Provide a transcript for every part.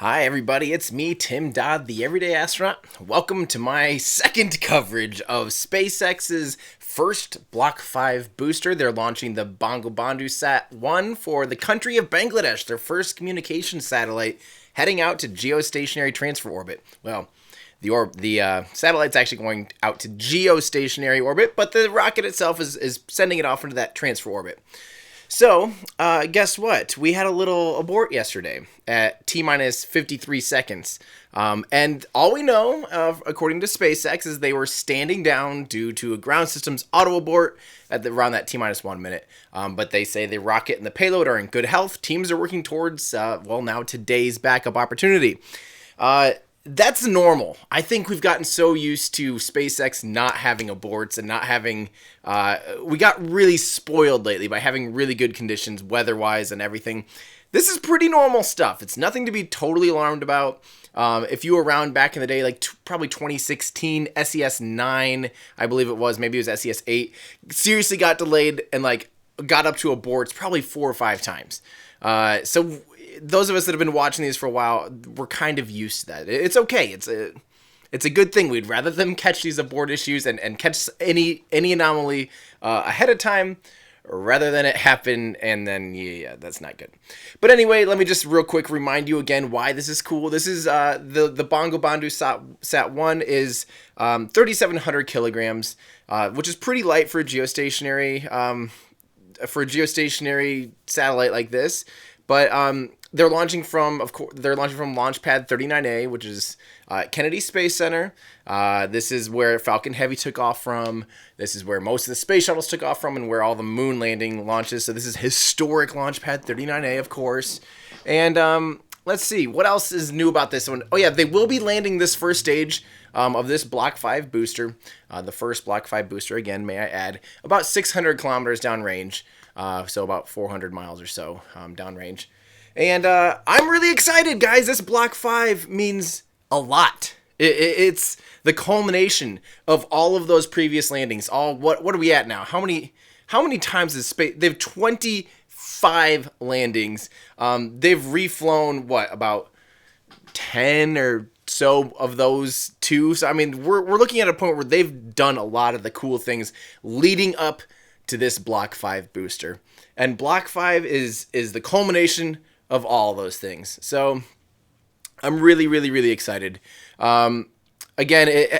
Hi, everybody. It's me, Tim Dodd, the Everyday Astronaut. Welcome to my second coverage of SpaceX's first Block 5 booster. They're launching the Bangabandhu-1 for the country of Bangladesh, their first communication satellite, heading out to geostationary transfer orbit. Well, the satellite's actually going out to geostationary orbit, but the rocket itself is sending it off into that transfer orbit. So, guess what? We had a little abort yesterday at T-minus 53 seconds. And all we know, according to SpaceX, is they were standing down due to a ground system's auto abort at around that T-minus 1 minute. But they say the rocket and the payload are in good health. Teams are working towards, now today's backup opportunity. That's normal. I think we've gotten so used to SpaceX not having aborts and not having... we got really spoiled lately by having really good conditions weather-wise and everything. This is pretty normal stuff. It's nothing to be totally alarmed about. If you were around back in the day, like probably 2016, SES-9, I believe it was, maybe it was SES-8, seriously got delayed and got up to aborts probably 4 or 5 times. So those of us that have been watching these for a while, we're kind of used to that. It's okay. It's a good thing. We'd rather them catch these abort issues and catch any anomaly ahead of time rather than it happen and then, yeah, that's not good. But anyway, let me just real quick remind you again why this is cool. This is the Bangabandhu-1 is 3,700 kilograms, which is pretty light for a geostationary satellite like this. But they're launching from Launch Pad 39A, which is Kennedy Space Center. This is where Falcon Heavy took off from. This is where most of the space shuttles took off from and where all the moon landing launches. So this is historic Launch Pad 39A, of course. And let's see, what else is new about this one? Oh yeah, they will be landing this first stage of this Block 5 booster. The first Block 5 booster, again, may I add, about 600 kilometers downrange. So about 400 miles or so downrange. And I'm really excited, guys. This Block 5 means a lot. It's the culmination of all of those previous landings. What are we at now? How many times is space? They have 25 landings. They've reflown about 10 or so of those too. So I mean, we're looking at a point where they've done a lot of the cool things leading up to this Block 5 booster. And Block 5 is the culmination of all those things. So I'm really, really, really excited. Again,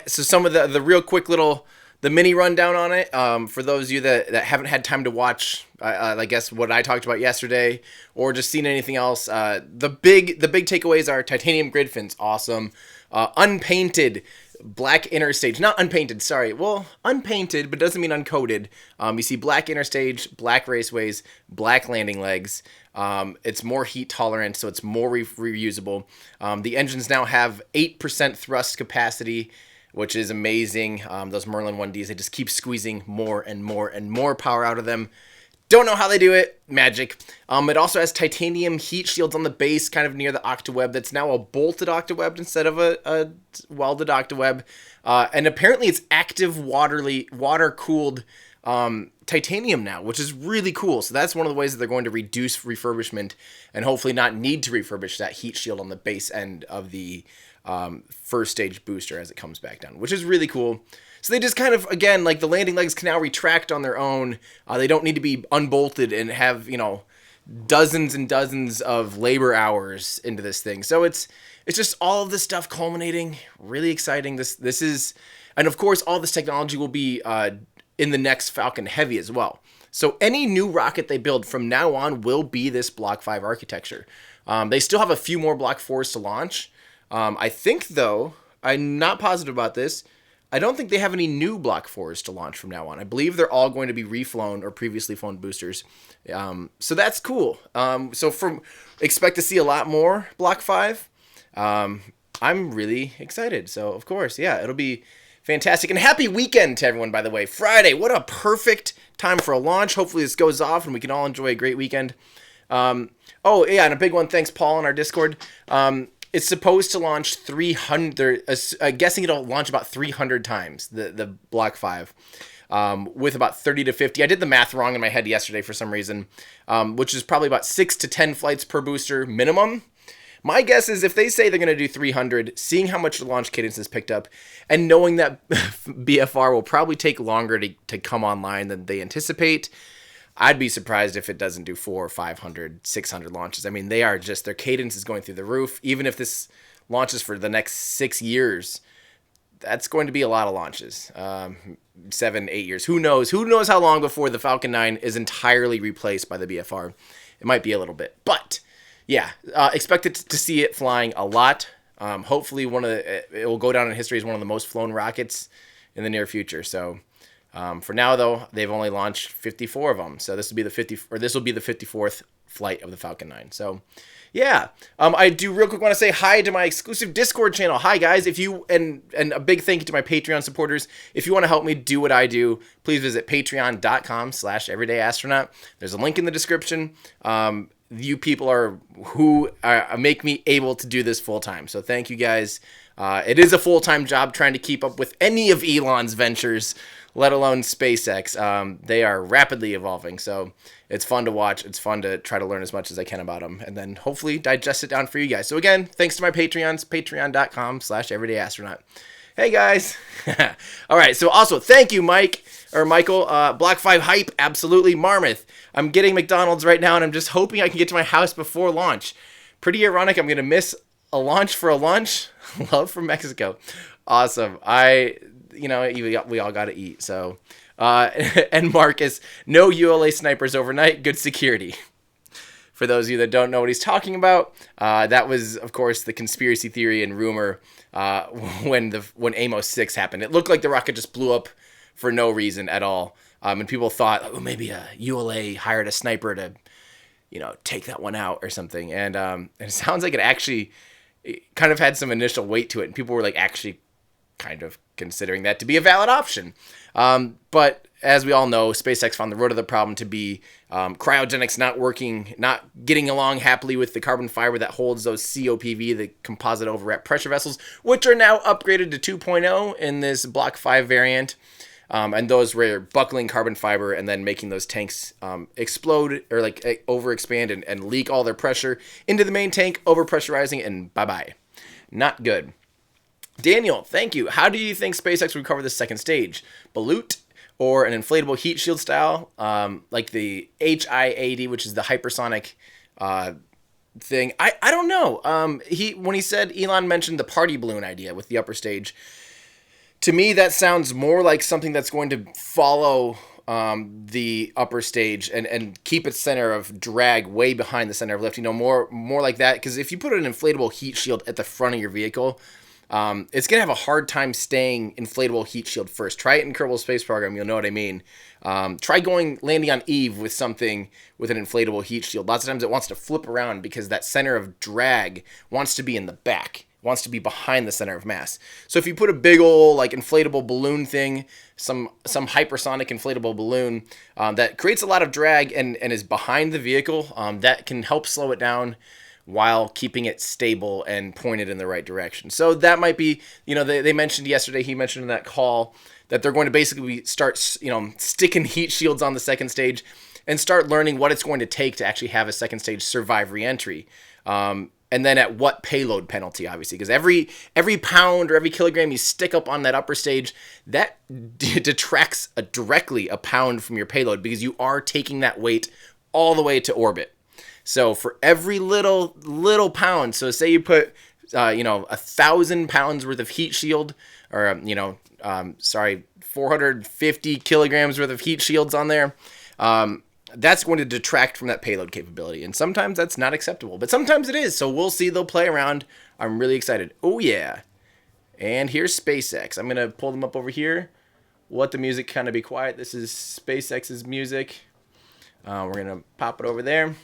so some of the real quick the mini rundown on it, for those of you that haven't had time to watch, I guess what I talked about yesterday, or just seen anything else, the big takeaways are titanium grid fins, awesome. Unpainted black inner stage, not unpainted, sorry. Well, unpainted, but doesn't mean uncoated. You see black inner stage, black raceways, black landing legs. It's more heat tolerant, so it's more reusable. The engines now have 8% thrust capacity, which is amazing. Those Merlin 1Ds, they just keep squeezing more and more and more power out of them. Don't know how they do it. Magic. It also has titanium heat shields on the base, kind of near the octaweb. That's now a bolted octaweb instead of a welded octaweb. And apparently it's active water-cooled titanium now, which is really cool. So that's one of the ways that they're going to reduce refurbishment and hopefully not need to refurbish that heat shield on the base end of the first stage booster as it comes back down, which is really cool. So they just kind of, again, the landing legs can now retract on their own. They don't need to be unbolted and have, dozens and dozens of labor hours into this thing. So it's just all of this stuff culminating. Really exciting. This is, and of course, all this technology will be in the next Falcon Heavy as well. So any new rocket they build from now on will be this Block 5 architecture. They still have a few more Block 4s to launch. I think, though, I'm not positive about this, I don't think they have any new Block 4s to launch from now on. I believe they're all going to be reflown or previously flown boosters. So that's cool. Expect to see a lot more Block 5. I'm really excited. So, of course, yeah, it'll be fantastic. And happy weekend to everyone, by the way. Friday, what a perfect time for a launch. Hopefully this goes off and we can all enjoy a great weekend. And a big one, thanks, Paul, on our Discord. It's supposed to launch 300, guessing it'll launch about 300 times, the Block 5, with about 30 to 50. I did the math wrong in my head yesterday for some reason, which is probably about 6 to 10 flights per booster minimum. My guess is if they say they're going to do 300, seeing how much the launch cadence has picked up, and knowing that BFR will probably take longer to come online than they anticipate, I'd be surprised if it doesn't do 400, 500, 600 launches. I mean, their cadence is going through the roof. Even if this launches for the next 6 years, that's going to be a lot of launches. 7, 8 years. Who knows? Who knows how long before the Falcon 9 is entirely replaced by the BFR? It might be a little bit. But, yeah, expect to see it flying a lot. Hopefully it will go down in history as one of the most flown rockets in the near future. So, for now, though, they've only launched 54 of them. So this will be the 54th flight of the Falcon 9. So, yeah. I do real quick want to say hi to my exclusive Discord channel. Hi, guys. If you and a big thank you to my Patreon supporters. If you want to help me do what I do, please visit patreon.com/everydayastronaut. There's a link in the description. You people are who make me able to do this full time. So thank you, guys. It is a full-time job trying to keep up with any of Elon's ventures, let alone SpaceX. They are rapidly evolving, so it's fun to watch. It's fun to try to learn as much as I can about them, and then hopefully digest it down for you guys. So again, thanks to my Patreons, patreon.com/everydayastronaut. Hey, guys. All right, so also thank you, Michael. Block 5 hype, absolutely. Marmoth, I'm getting McDonald's right now, and I'm just hoping I can get to my house before launch. Pretty ironic, I'm going to miss a launch for a lunch. Love from Mexico. Awesome. We all got to eat. So, and Marcus, no ULA snipers overnight. Good security. For those of you that don't know what he's talking about, that was, of course, the conspiracy theory and rumor when Amos 6 happened. It looked like the rocket just blew up for no reason at all. And people thought, oh, maybe a ULA hired a sniper to, take that one out or something. And it sounds like it kind of had some initial weight to it, and people were like actually kind of considering that to be a valid option. But as we all know, SpaceX found the root of the problem to be cryogenics not working, not getting along happily with the carbon fiber that holds those COPV, the composite overwrap pressure vessels, which are now upgraded to 2.0 in this Block 5 variant. And those were buckling carbon fiber and then making those tanks explode or overexpand and leak all their pressure into the main tank, overpressurizing, and bye-bye. Not good. Daniel, thank you. How do you think SpaceX would cover the second stage? Ballute or an inflatable heat shield style, like the HIAD, which is the hypersonic thing? I don't know. When Elon mentioned the party balloon idea with the upper stage, to me, that sounds more like something that's going to follow the upper stage and keep its center of drag way behind the center of lift. More like that. Because if you put an inflatable heat shield at the front of your vehicle, it's going to have a hard time staying inflatable heat shield first. Try it in Kerbal Space Program. You'll know what I mean. Try landing on Eve with something with an inflatable heat shield. Lots of times it wants to flip around because that center of drag wants to be in the back. Wants to be behind the center of mass. So if you put a big old inflatable balloon thing, some hypersonic inflatable balloon that creates a lot of drag and is behind the vehicle, that can help slow it down while keeping it stable and pointed in the right direction. So that might be, they mentioned yesterday, he mentioned in that call that they're going to basically start, sticking heat shields on the second stage and start learning what it's going to take to actually have a second stage survive reentry. And then at what payload penalty, obviously, because every pound or every kilogram you stick up on that upper stage, that detracts directly a pound from your payload because you are taking that weight all the way to orbit. So for every little pound, so say you put 1,000 pounds worth of heat shield, or 450 kilograms worth of heat shields on there. That's going to detract from that payload capability. And sometimes that's not acceptable, but sometimes it is. So we'll see. They'll play around. I'm really excited. Oh, yeah. And here's SpaceX. I'm going to pull them up over here. Let the music kind of be quiet. This is SpaceX's music. We're going to pop it over there.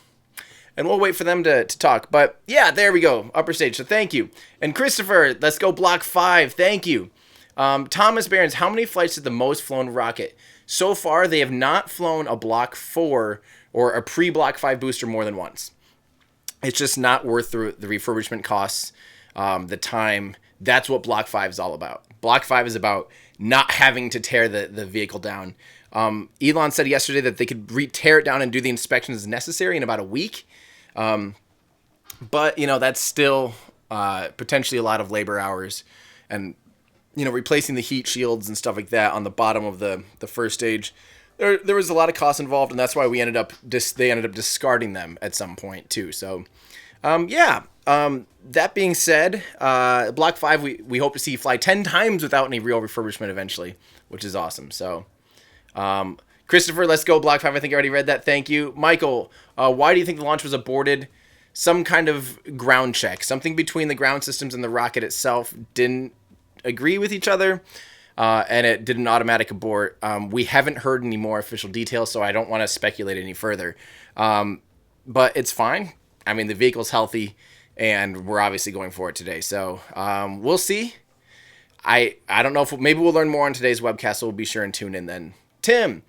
And we'll wait for them to talk. But, yeah, there we go. Upper stage. So thank you. And Christopher, let's go Block 5. Thank you. Thomas Barons, how many flights did the most flown rocket? So far, they have not flown a Block 4 or a pre-Block 5 booster more than once. It's just not worth the refurbishment costs, the time. That's what Block 5 is all about. Block 5 is about not having to tear the vehicle down. Elon said yesterday that they could tear it down and do the inspections necessary in about a week. But, that's still potentially a lot of labor hours, and, replacing the heat shields and stuff like that on the bottom of the first stage. There was a lot of cost involved, and that's why they ended up discarding them at some point too. So, that being said, Block 5 we hope to see fly 10 times without any real refurbishment eventually, which is awesome. So, Christopher, let's go Block 5. I think I already read that. Thank you. Michael, why do you think the launch was aborted? Some kind of ground check. Something between the ground systems and the rocket itself didn't agree with each other. And it did an automatic abort. We haven't heard any more official details, so I don't want to speculate any further. But it's fine. I mean, the vehicle's healthy, and we're obviously going for it today. So we'll see. I don't know if maybe we'll learn more on today's webcast, so we'll be sure and tune in then. Tim,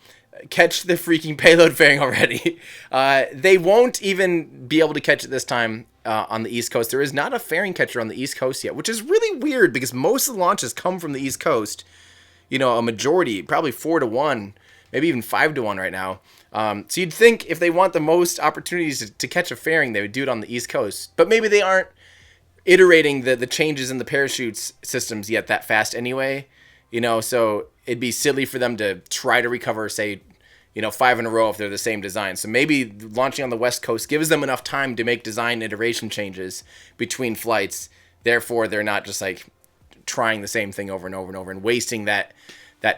catch the freaking payload fairing already. They won't even be able to catch it this time on the East Coast. There is not a fairing catcher on the East Coast yet, which is really weird because most of the launches come from the East Coast. A majority, probably 4-1, maybe even 5-1 right now. So you'd think if they want the most opportunities to catch a fairing, they would do it on the East Coast. But maybe they aren't iterating the changes in the parachutes systems yet that fast anyway. So it'd be silly for them to try to recover, say, 5 in a row if they're the same design. So maybe launching on the West Coast gives them enough time to make design iteration changes between flights. Therefore, they're not just like trying the same thing over and over and over and wasting that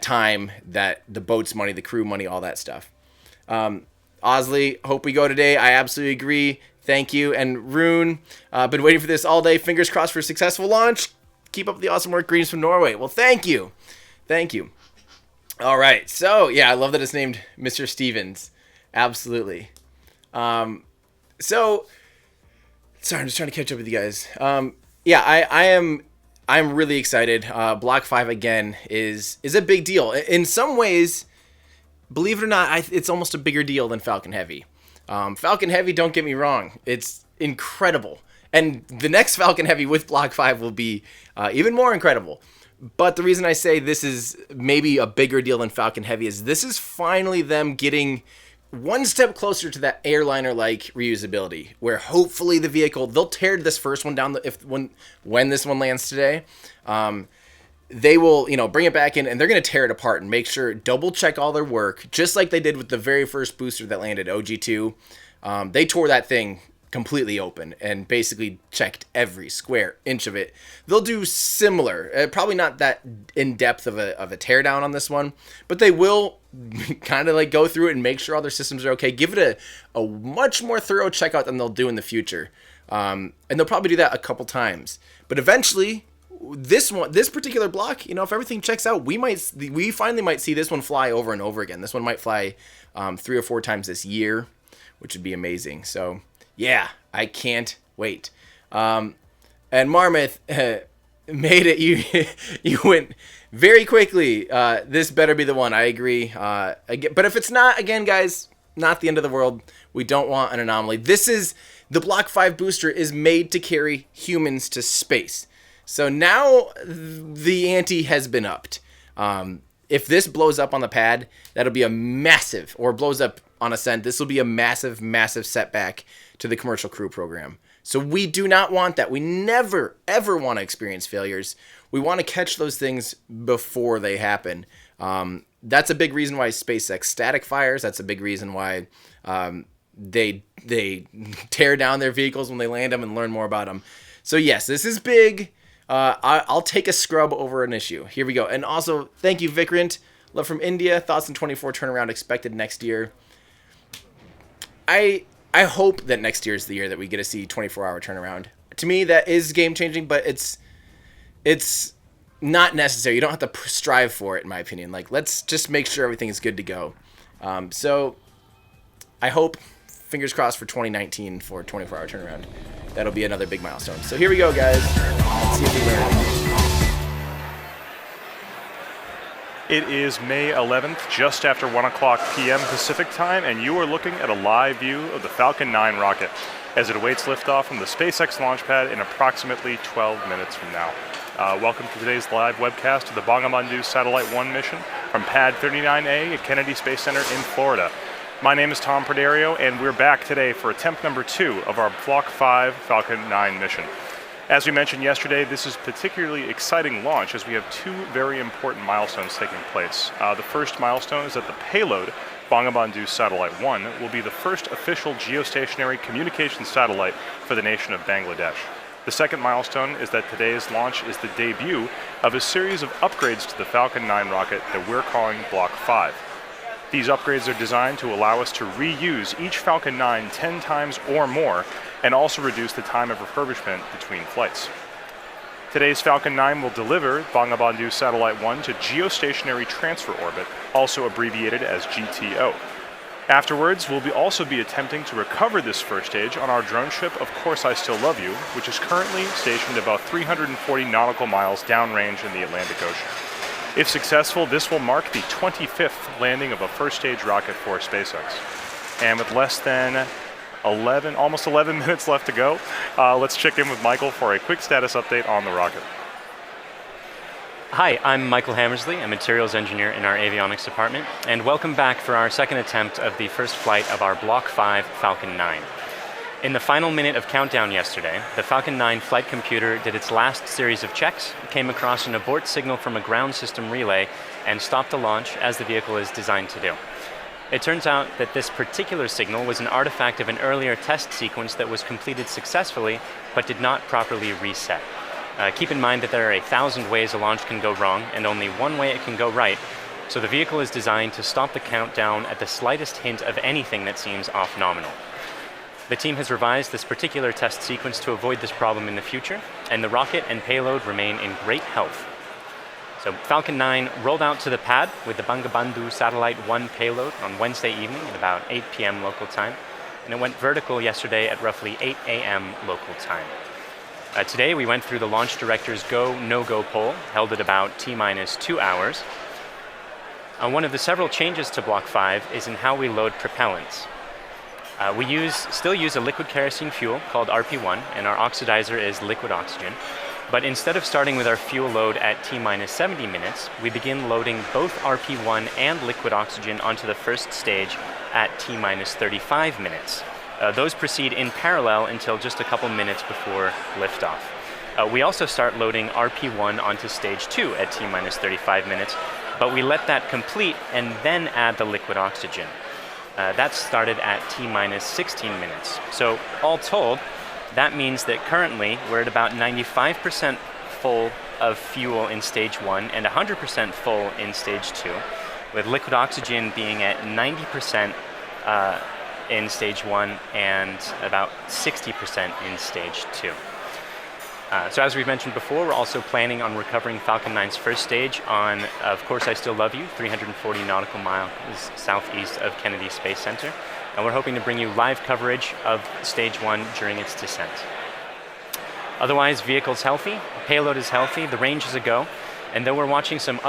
time, that the boat's money, the crew money, all that stuff. Osley, hope we go today. I absolutely agree. Thank you. And Rune, been waiting for this all day. Fingers crossed for a successful launch. Keep up the awesome work, Greens from Norway. Well, thank you. Thank you. All right. So, yeah, I love that it's named Mr. Stevens. Absolutely. Sorry, I'm just trying to catch up with you guys. I'm really excited. Block 5 again is a big deal. In some ways, believe it or not, it's almost a bigger deal than Falcon Heavy. Falcon Heavy, don't get me wrong, it's incredible. And the next Falcon Heavy with Block 5 will be even more incredible. But the reason I say this is maybe a bigger deal than Falcon Heavy is this is finally them getting one step closer to that airliner-like reusability, where hopefully the vehicle, they'll tear this first one down when this one lands today. They will, bring it back in, and they're going to tear it apart and make sure, double check all their work, just like they did with the very first booster that landed, OG2. They tore that thing completely open and basically checked every square inch of it. They'll do similar, probably not that in depth of a teardown on this one, but they will kind of like go through it and make sure all their systems are okay. Give it a much more thorough checkout than they'll do in the future. And they'll probably do that a couple times, but eventually this particular block, if everything checks out, we finally might see this one fly over and over again. This one might fly 3 or 4 times this year, which would be amazing. So yeah, I can't wait. And Marmoth made it. You went very quickly. This better be the one. I agree. But if it's not, again, guys, not the end of the world. We don't want an anomaly. The Block 5 booster is made to carry humans to space. So now the ante has been upped. If this blows up on the pad, that'll be a massive, or blows up on ascent, this will be a massive, massive setback to the commercial crew program. So we do not want that. We never, ever want to experience failures. We want to catch those things before they happen. That's a big reason why SpaceX static fires. That's a big reason why they tear down their vehicles when they land them and learn more about them. So yes, this is big. I'll take a scrub over an issue. Here we go. And also, thank you, Vikrant. Love from India. Thoughts on 24 turnaround expected next year. I hope that next year is the year that we get to see 24-hour turnaround. To me, that is game-changing, but it's not necessary. You don't have to strive for it, in my opinion. Like, let's just make sure everything is good to go. So I hope, fingers crossed for 2019 for 24-hour turnaround. That'll be another big milestone. So here we go, guys. Let's see if we learn. It is May 11th, just after 1 o'clock p.m. Pacific time, and you are looking at a live view of the Falcon 9 rocket as it awaits liftoff from the SpaceX launch pad in approximately 12 minutes from now. Welcome to today's live webcast of the Bangabandhu-1 mission from Pad 39A at Kennedy Space Center in Florida. My name is Tom Perdario, and we're back today for attempt number 2 of our Block 5 Falcon 9 mission. As we mentioned yesterday, this is a particularly exciting launch as we have 2 very important milestones taking place. The first milestone is that the payload, Bangabandhu-1, will be the first official geostationary communications satellite for the nation of Bangladesh. The second milestone is that today's launch is the debut of a series of upgrades to the Falcon 9 rocket that we're calling Block 5. These upgrades are designed to allow us to reuse each Falcon 9 10 times or more, and also reduce the time of refurbishment between flights. Today's Falcon 9 will deliver Bangabandhu Satellite 1 to geostationary transfer orbit, also abbreviated as GTO. Afterwards, we'll also be attempting to recover this first stage on our drone ship, Of Course I Still Love You, which is currently stationed about 340 nautical miles downrange in the Atlantic Ocean. If successful, this will mark the 25th landing of a first stage rocket for SpaceX. And with less than almost 11 minutes left to go, let's check in with Michael for a quick status update on the rocket. Hi, I'm Michael Hammersley, a materials engineer in our avionics department, and welcome back for our second attempt of the first flight of our Block 5 Falcon 9. In the final minute of countdown yesterday, the Falcon 9 flight computer did its last series of checks, came across an abort signal from a ground system relay, and stopped the launch as the vehicle is designed to do. It turns out that this particular signal was an artifact of an earlier test sequence that was completed successfully, but did not properly reset. Keep in mind that there are 1,000 ways a launch can go wrong, and only one way it can go right, so the vehicle is designed to stop the countdown at the slightest hint of anything that seems off nominal. The team has revised this particular test sequence to avoid this problem in the future, and the rocket and payload remain in great health. So Falcon 9 rolled out to the pad with the Bangabandhu Satellite 1 payload on Wednesday evening at about 8 p.m. local time, and it went vertical yesterday at roughly 8 a.m. local time. Today we went through the launch director's go, no-go poll, held at about T-minus 2 hours. One of the several changes to Block 5 is in how we load propellants. We still use a liquid kerosene fuel called RP1, and our oxidizer is liquid oxygen. But instead of starting with our fuel load at T-minus 70 minutes, we begin loading both RP1 and liquid oxygen onto the first stage at T-minus 35 minutes. Those proceed in parallel until just a couple minutes before liftoff. We also start loading RP1 onto stage 2 at T-minus 35 minutes, but we let that complete and then add the liquid oxygen. That started at T-minus 16 minutes. So all told, that means that currently we're at about 95% full of fuel in stage 1 and 100% full in stage 2, with liquid oxygen being at 90% in stage 1 and about 60% in stage 2. So as we've mentioned before, we're also planning on recovering Falcon 9's first stage on Of Course I Still Love You, 340 nautical miles southeast of Kennedy Space Center. And we're hoping to bring you live coverage of stage 1 during its descent. Otherwise, vehicle's healthy, payload is healthy, the range is a go, and though we're watching some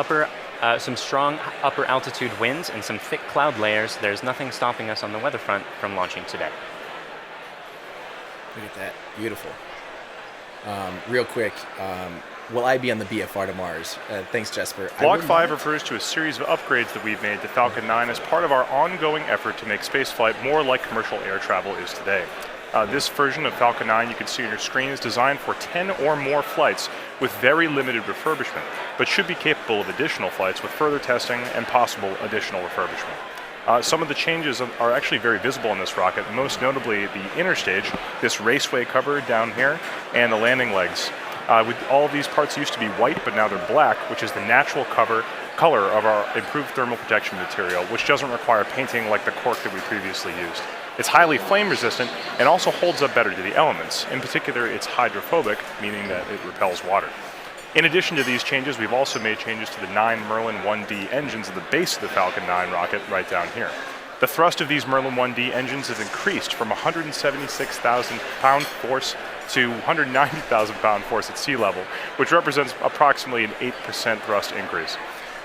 strong upper altitude winds and some thick cloud layers, there's nothing stopping us on the weather front from launching today. Look at that, beautiful. Real quick, will I be on the BFR to Mars? Thanks, Jesper. Block 5 refers to a series of upgrades that we've made to Falcon 9 as part of our ongoing effort to make spaceflight more like commercial air travel is today. This version of Falcon 9 you can see on your screen is designed for 10 or more flights with very limited refurbishment, but should be capable of additional flights with further testing and possible additional refurbishment. Some of the changes are actually very visible in this rocket, most notably the inner stage, this raceway cover down here, and the landing legs. All of these parts used to be white, but now they're black, which is the natural color of our improved thermal protection material, which doesn't require painting like the cork that we previously used. It's highly flame resistant and also holds up better to the elements. In particular, it's hydrophobic, meaning that it repels water. In addition to these changes, we've also made changes to the 9 Merlin 1D engines at the base of the Falcon 9 rocket right down here. The thrust of these Merlin 1D engines has increased from 176,000 pound force to 190,000 pound force at sea level, which represents approximately an 8% thrust increase.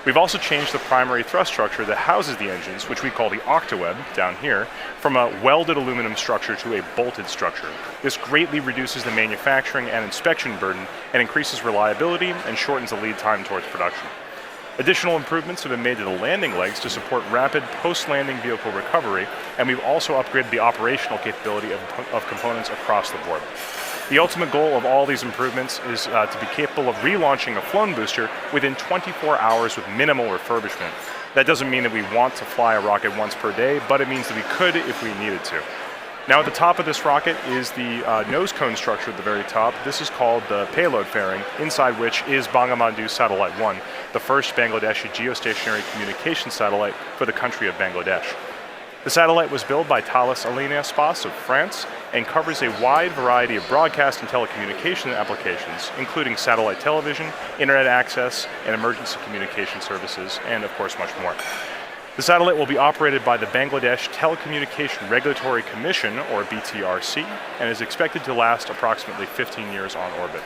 We've also changed the primary thrust structure that houses the engines, which we call the octaweb down here, from a welded aluminum structure to a bolted structure. This greatly reduces the manufacturing and inspection burden and increases reliability and shortens the lead time towards production. Additional improvements have been made to the landing legs to support rapid post-landing vehicle recovery, and we've also upgraded the operational capability of components across the board. The ultimate goal of all these improvements is to be capable of relaunching a flown booster within 24 hours with minimal refurbishment. That doesn't mean that we want to fly a rocket once per day, but it means that we could if we needed to. Now at the top of this rocket is the nose cone structure at the very top. This is called the payload fairing, inside which is Bangabandhu Satellite 1, the first Bangladeshi geostationary communication satellite for the country of Bangladesh. The satellite was built by Thales Alenia Space of France and covers a wide variety of broadcast and telecommunication applications, including satellite television, internet access, and emergency communication services, and of course much more. The satellite will be operated by the Bangladesh Telecommunication Regulatory Commission, or BTRC, and is expected to last approximately 15 years on orbit.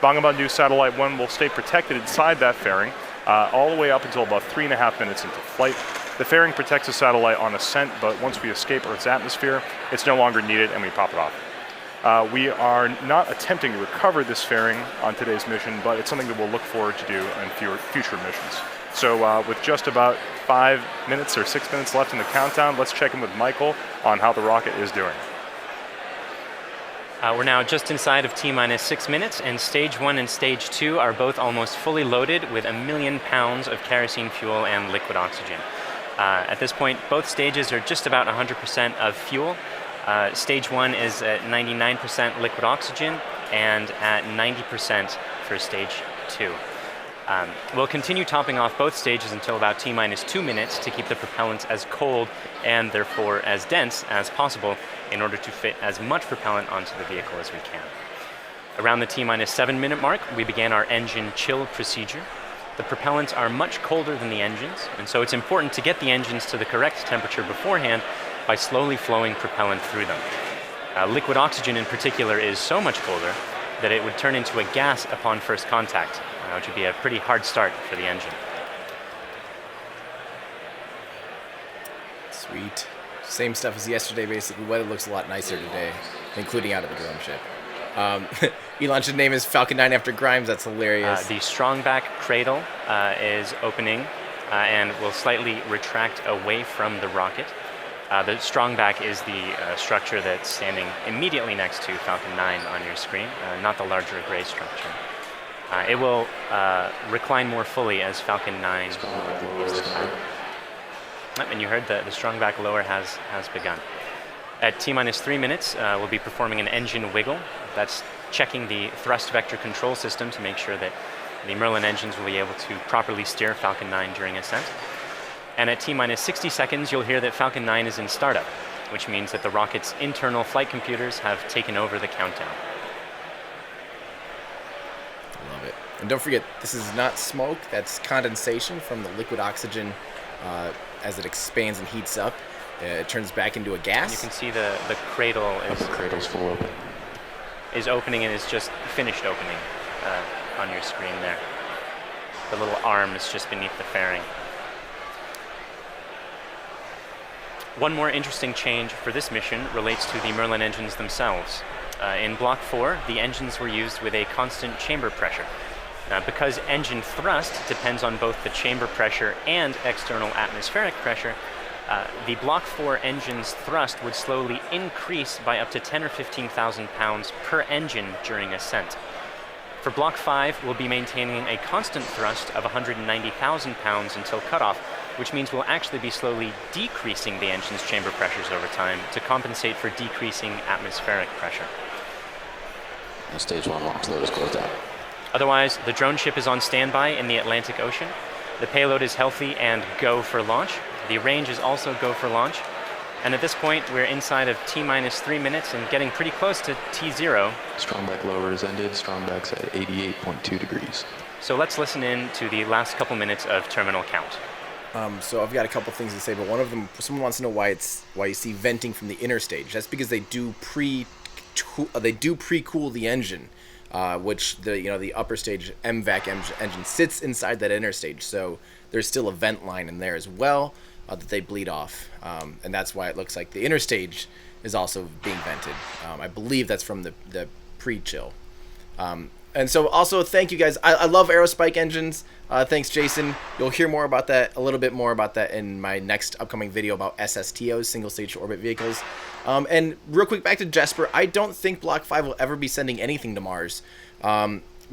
Bangabandhu Satellite 1 will stay protected inside that fairing all the way up until about 3.5 minutes into flight. The fairing protects the satellite on ascent, but once we escape Earth's atmosphere, it's no longer needed and we pop it off. We are not attempting to recover this fairing on today's mission, but it's something that we'll look forward to do in future missions. So with just about 5 minutes or 6 minutes left in the countdown, let's check in with Michael on how the rocket is doing. We're now just inside of T-minus 6 minutes, and Stage 1 and Stage 2 are both almost fully loaded with 1 million pounds of kerosene fuel and liquid oxygen. At this point, both stages are just about 100% of fuel. Stage 1 is at 99% liquid oxygen and at 90% for Stage 2. We'll continue topping off both stages until about T-minus 2 minutes to keep the propellants as cold and therefore as dense as possible in order to fit as much propellant onto the vehicle as we can. Around the T-minus 7 minute mark, we began our engine chill procedure. The propellants are much colder than the engines, and so it's important to get the engines to the correct temperature beforehand by slowly flowing propellant through them. Liquid oxygen in particular is so much colder that it would turn into a gas upon first contact, which would be a pretty hard start for the engine. Sweet. Same stuff as yesterday, basically. Weather looks a lot nicer today, including out of the drone ship. Elon should name his Falcon 9 after Grimes. That's hilarious. The strongback cradle is opening and will slightly retract away from the rocket. The strongback is the structure that's standing immediately next to Falcon 9 on your screen, not the larger gray structure. It will recline more fully as Falcon 9 is the time. And you heard the strongback lower has begun. At T-minus 3 minutes, we'll be performing an engine wiggle. That's checking the thrust vector control system to make sure that the Merlin engines will be able to properly steer Falcon 9 during ascent. And at T-minus 60 seconds, you'll hear that Falcon 9 is in startup, which means that the rocket's internal flight computers have taken over the countdown. I love it. And don't forget, this is not smoke. That's condensation from the liquid oxygen as it expands and heats up. It turns back into a gas. And you can see the cradle The cradle's full open. is opening and is just finished opening on your screen there. The little arm is just beneath the fairing. One more interesting change for this mission relates to the Merlin engines themselves. In Block 4, the engines were used with a constant chamber pressure. Because engine thrust depends on both the chamber pressure and external atmospheric pressure, the Block 4 engine's thrust would slowly increase by up to 10 or 15,000 pounds per engine during ascent. For Block 5, we'll be maintaining a constant thrust of 190,000 pounds until cutoff, which means we'll actually be slowly decreasing the engine's chamber pressures over time to compensate for decreasing atmospheric pressure. And stage 1 launch load is closed out. Otherwise, the drone ship is on standby in the Atlantic Ocean. The payload is healthy and go for launch. The range is also go for launch. And at this point, we're inside of T-minus 3 minutes and getting pretty close to T0. Strongback lower is ended. Strongback's at 88.2 degrees. So let's listen in to the last couple minutes of terminal count. So I've got a couple things to say, but one of them, someone wants to know why you see venting from the inner stage. That's because they do pre-cool the engine, which the upper stage MVAC engine sits inside that inner stage. So there's still a vent line in there as well that they bleed off, and that's why it looks like the inner stage is also being vented. I believe that's from the pre-chill. And so also thank you guys. I love aerospike engines. Thanks, Jason. You'll hear more about that, a little bit more about that in my next upcoming video about SSTOs, single stage to orbit vehicles. And real quick, back to Jesper. I don't think Block 5 will ever be sending anything to Mars,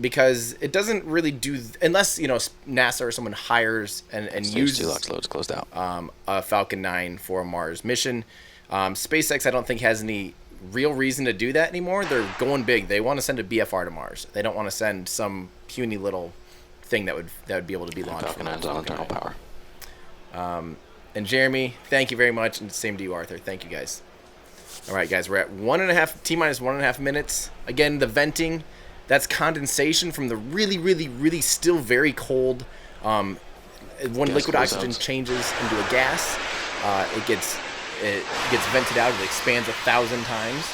because it doesn't really do, unless, you know, NASA or someone hires and uses Stage 2 loads closed out. A Falcon 9 for a Mars mission. SpaceX, I don't think, has any real reason to do that anymore. They're going big. They want to send a BFR to Mars. They don't want to send some puny little thing that would be able to be launched. Falcon 9's on internal power. And Jeremy, thank you very much, and same to you, Arthur. Thank you, guys. All right, guys, we're at T-minus 1.5 minutes. Again, the venting, that's condensation from the really, really, really still very cold. When liquid oxygen changes into a gas, it gets vented out. It expands 1,000 times,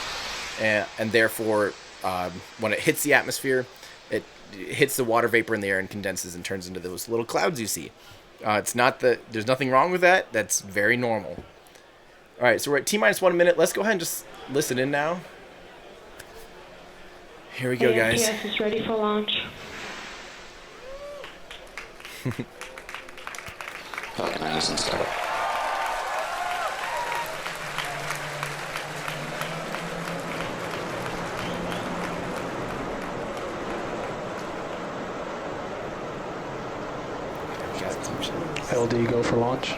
and therefore, when it hits the atmosphere, it hits the water vapor in the air and condenses and turns into those little clouds you see. There's nothing wrong with that. That's very normal. All right, so we're at T-minus 1 minute. Let's go ahead and just listen in now. Here we go, guys. ASTS is ready for launch. Falcon 9 is in startup. LD go for launch.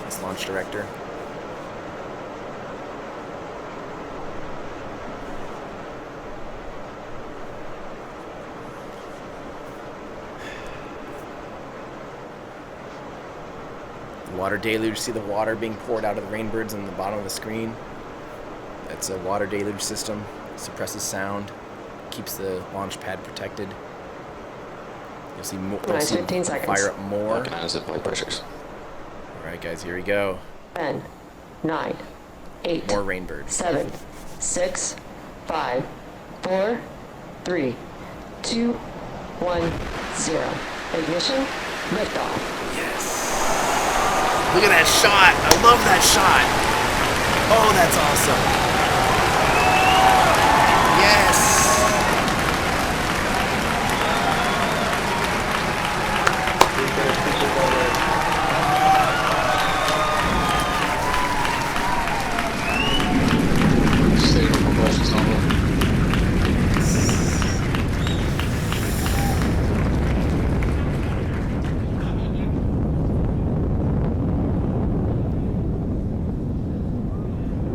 It's launch director. Water deluge. See the water being poured out of the rainbirds on the bottom of the screen. That's a water deluge system. Suppresses sound, keeps the launch pad protected. You'll see more. Nice, 15 seconds. Fire up more. Falcon 9 is at flight pressures. All right, guys, here we go. 10, 9, 8, More rainbirds. 7, 6, 5, 4, 3, 2, 1, 0. Ignition, liftoff. Yes. Look at that shot. I love that shot. Oh, that's awesome. Yes. Stable propulsion's normal.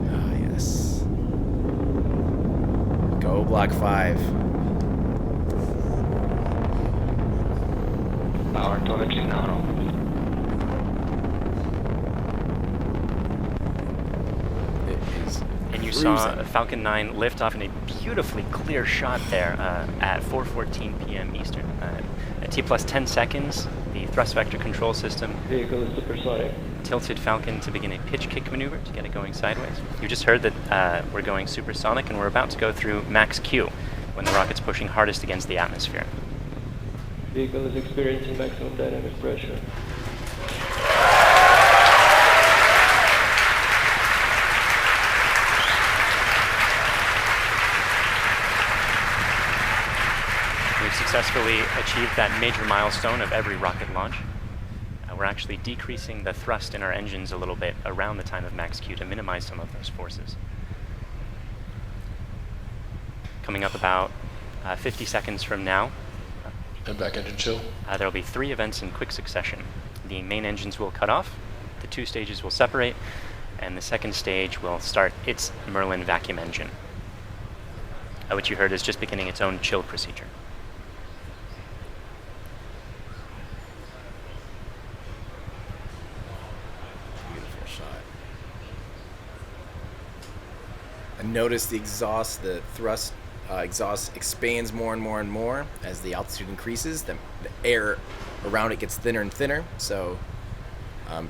Ah, yes. Go Block 5. Power torch now. It is. And you cruising. saw Falcon 9 lift off in a beautifully clear shot there at 4:14 p.m. Eastern. At T plus 10 seconds, the thrust vector control system Vehicle is supersonic. tilted Falcon to begin a pitch kick maneuver to get it going sideways. You just heard that we're going supersonic, and we're about to go through max Q when the rocket's pushing hardest against the atmosphere. Vehicle is experiencing maximum dynamic pressure. We've successfully achieved that major milestone of every rocket launch. We're actually decreasing the thrust in our engines a little bit around the time of max Q to minimize some of those forces. Coming up about 50 seconds from now, And back engine chill. there will be 3 events in quick succession. The main engines will cut off, the 2 stages will separate, and the second stage will start its Merlin vacuum engine, which you heard is just beginning its own chill procedure. Beautiful shot. And notice the exhaust, the thrust exhaust expands more and more and more as the altitude increases. The air around it gets thinner and thinner, so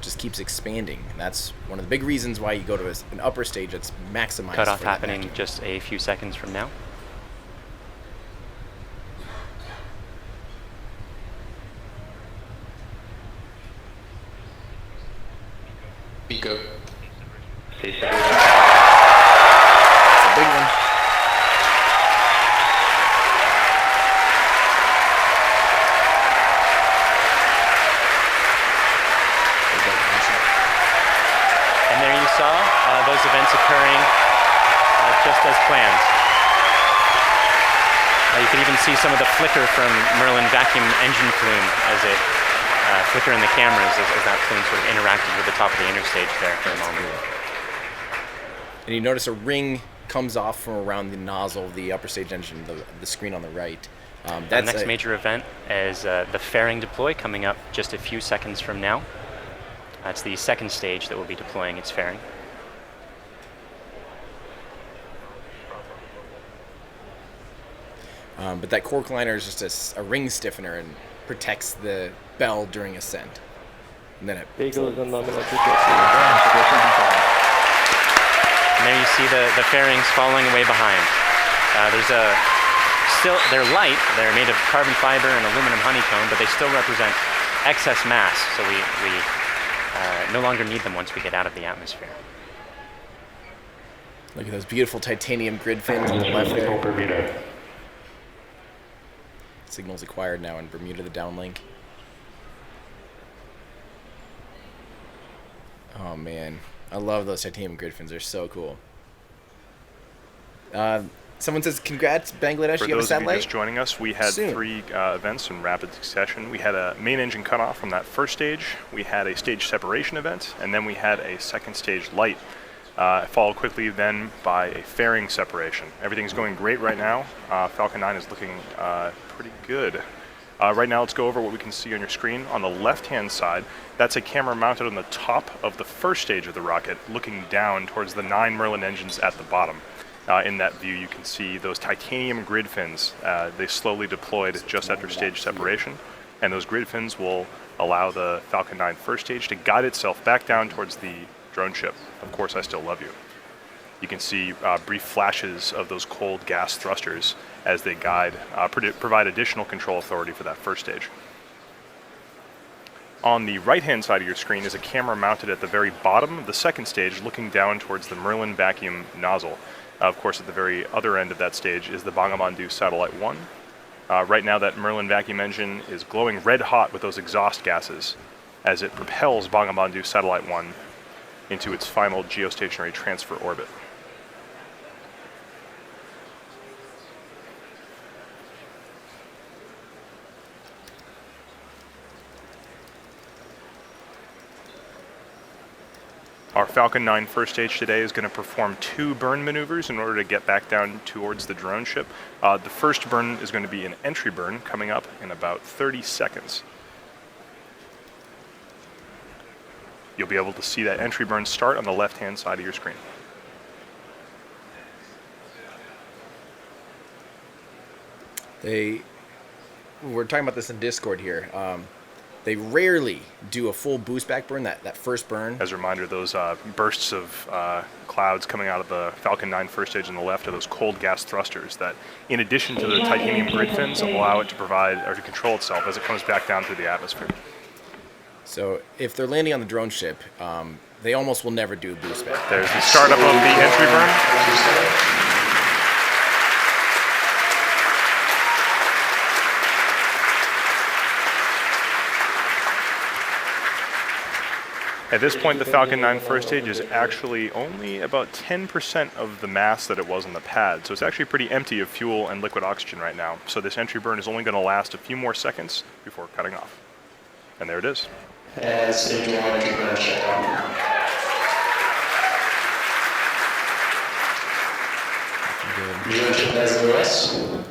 just keeps expanding. And that's one of the big reasons why you go to an upper stage that's maximized. Cutoff for that happening vacuum. just a few seconds from now. Pico. Station. It's a big one. those events occurring just as planned. You can even see some of the flicker from Merlin vacuum engine plume as it flicker in the cameras as that plume sort of interacted with the top of the interstage there for a moment. And you notice a ring comes off from around the nozzle of the upper stage engine, the screen on the right. The next major event is the fairing deploy coming up just a few seconds from now. That's the second stage that will be deploying its fairing. But that cork liner is just a ring stiffener and protects the bell during ascent. And then it... Vehicle is on nominal And there you see the fairings falling away behind. They're light, they're made of carbon fiber and aluminum honeycomb, but they still represent excess mass, so we no longer need them once we get out of the atmosphere. Look at those beautiful titanium grid fins on the left there. Signals acquired now in Bermuda, the downlink. Oh man, I love those titanium grid fins. They're so cool. Someone says, "Congrats, Bangladesh! For You have a those of you satellite." just joining us, we had Soon. 3 events in rapid succession. We had a main engine cutoff from that first stage. We had a stage separation event, and then we had a second stage light. Followed quickly then by a fairing separation. Everything's going great right now. Falcon 9 is looking pretty good. Right now, let's go over what we can see on your screen. On the left-hand side, that's a camera mounted on the top of the first stage of the rocket, looking down towards the 9 Merlin engines at the bottom. In that view, you can see those titanium grid fins. They slowly deployed just after stage separation, and those grid fins will allow the Falcon 9 first stage to guide itself back down towards the drone ship. Of course, I still love you. You can see brief flashes of those cold gas thrusters as they provide additional control authority for that first stage. On the right-hand side of your screen is a camera mounted at the very bottom of the second stage, looking down towards the Merlin vacuum nozzle. Of course, at the very other end of that stage is the Bangabandhu Satellite 1. Right now, that Merlin vacuum engine is glowing red hot with those exhaust gases as it propels Bangabandhu Satellite 1 into its final geostationary transfer orbit. Our Falcon 9 first stage today is going to perform 2 burn maneuvers in order to get back down towards the drone ship. The first burn is going to be an entry burn coming up in about 30 seconds. You'll be able to see that entry burn start on the left-hand side of your screen. We're talking about this in Discord here. They rarely do a full boost back burn, that first burn. As a reminder, those bursts of clouds coming out of the Falcon 9 first stage on the left are those cold gas thrusters that, in addition to the titanium grid fins, allow it to provide or to control itself as it comes back down through the atmosphere. So if they're landing on the drone ship, they almost will never do a boost back. There's the startup of the entry burn. At this point, the Falcon 9 first stage is actually only about 10% of the mass that it was on the pad, so it's actually pretty empty of fuel and liquid oxygen right now. So this entry burn is only going to last a few more seconds before cutting off. And there it is. And stage 1 entry burn shutdown. Drone ship has OS.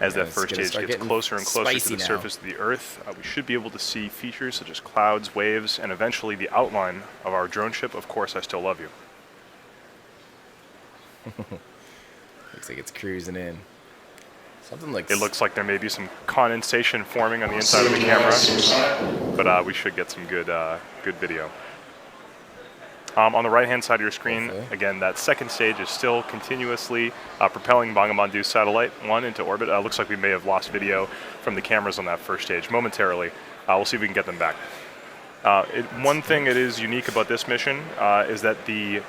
As that first stage gets closer and closer to the now. surface of the Earth, we should be able to see features such as clouds, waves, and eventually the outline of our drone ship. Of course, I still love you. Looks like it's cruising in. Something like It looks like there may be some condensation forming on the inside of the camera, but we should get some good video. On the right-hand side of your screen, again, that second stage is still continuously propelling Bangabandhu Satellite 1 into orbit. Looks like we may have lost video from the cameras on that first stage momentarily. We'll see if we can get them back. One thing that is unique about this mission is that the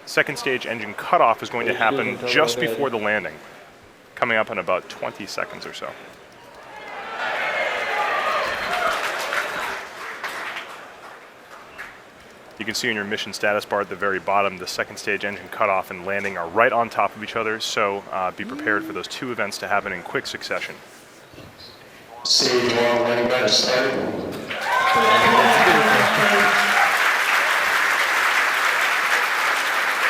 second stage engine cutoff is going to happen just before the landing, coming up in about 20 seconds or so. You can see in your mission status bar at the very bottom, the second stage engine cutoff and landing are right on top of each other, so be prepared for those two events to happen in quick succession. Stage 1 landing pad started.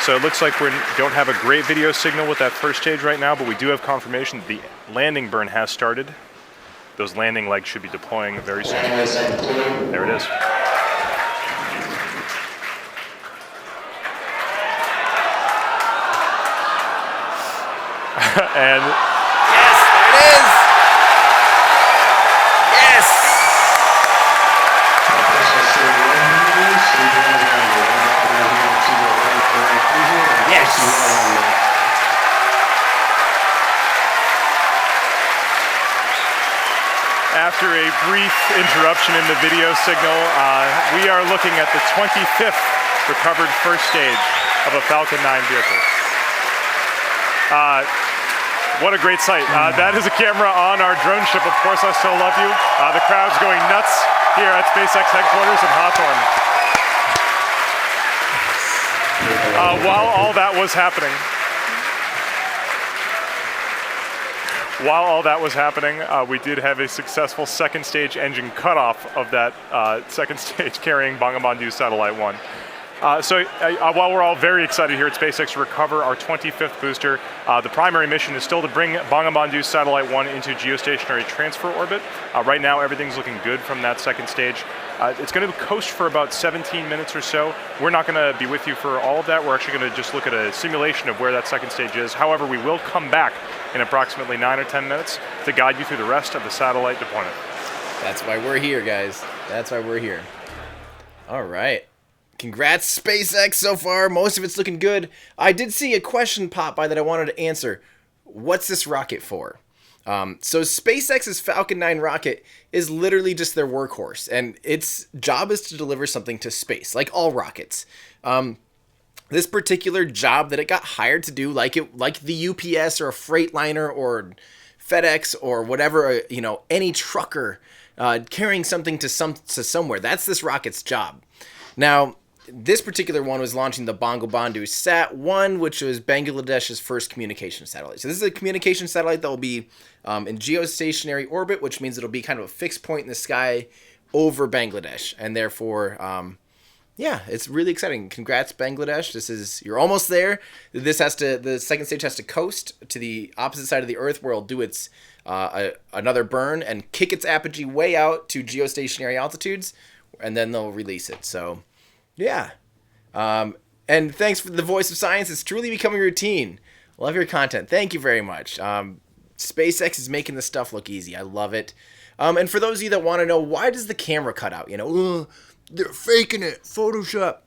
So it looks like we don't have a great video signal with that first stage right now, but we do have confirmation that the landing burn has started. Those landing legs should be deploying very soon. There it is. And yes, there it is. Yes. Yes. after a brief interruption in the video signal, we are looking at the 25th recovered first stage of a Falcon 9 vehicle. What a great sight. That is a camera on our drone ship. Of course, I still love you. The crowd's going nuts here at SpaceX headquarters in Hawthorne. While all that was happening, we did have a successful second stage engine cutoff of that second stage carrying Bangabandhu Satellite 1. While we're all very excited here at SpaceX to recover our 25th booster, the primary mission is still to bring Bangabandhu Satellite 1 into geostationary transfer orbit. Right now, everything's looking good from that second stage. It's going to coast for about 17 minutes or so. We're not going to be with you for all of that. We're actually going to just look at a simulation of where that second stage is. However, we will come back in approximately 9 or 10 minutes to guide you through the rest of the satellite deployment. That's why we're here, guys. That's why we're here. All right. Congrats, SpaceX, so far. Most of it's looking good. I did see a question pop by that I wanted to answer. What's this rocket for? So SpaceX's Falcon 9 rocket is literally just their workhorse, and its job is to deliver something to space, like all rockets. This particular job that it got hired to do, like the UPS or a Freightliner or FedEx or whatever, any trucker carrying something to somewhere. That's this rocket's job. Now, this particular one was launching the Bangabandhu Sat-1, which was Bangladesh's first communication satellite. So this is a communication satellite that will be in geostationary orbit, which means it'll be kind of a fixed point in the sky over Bangladesh. And therefore, yeah, it's really exciting. Congrats, Bangladesh. You're almost there. The second stage has to coast to the opposite side of the Earth, where it'll do its another burn and kick its apogee way out to geostationary altitudes, and then they'll release it. So, yeah. And thanks for the voice of science. It's truly becoming routine. Love your content. Thank you very much. SpaceX is making this stuff look easy. I love it. And for those of you that want to know, why does the camera cut out? They're faking it. Photoshop.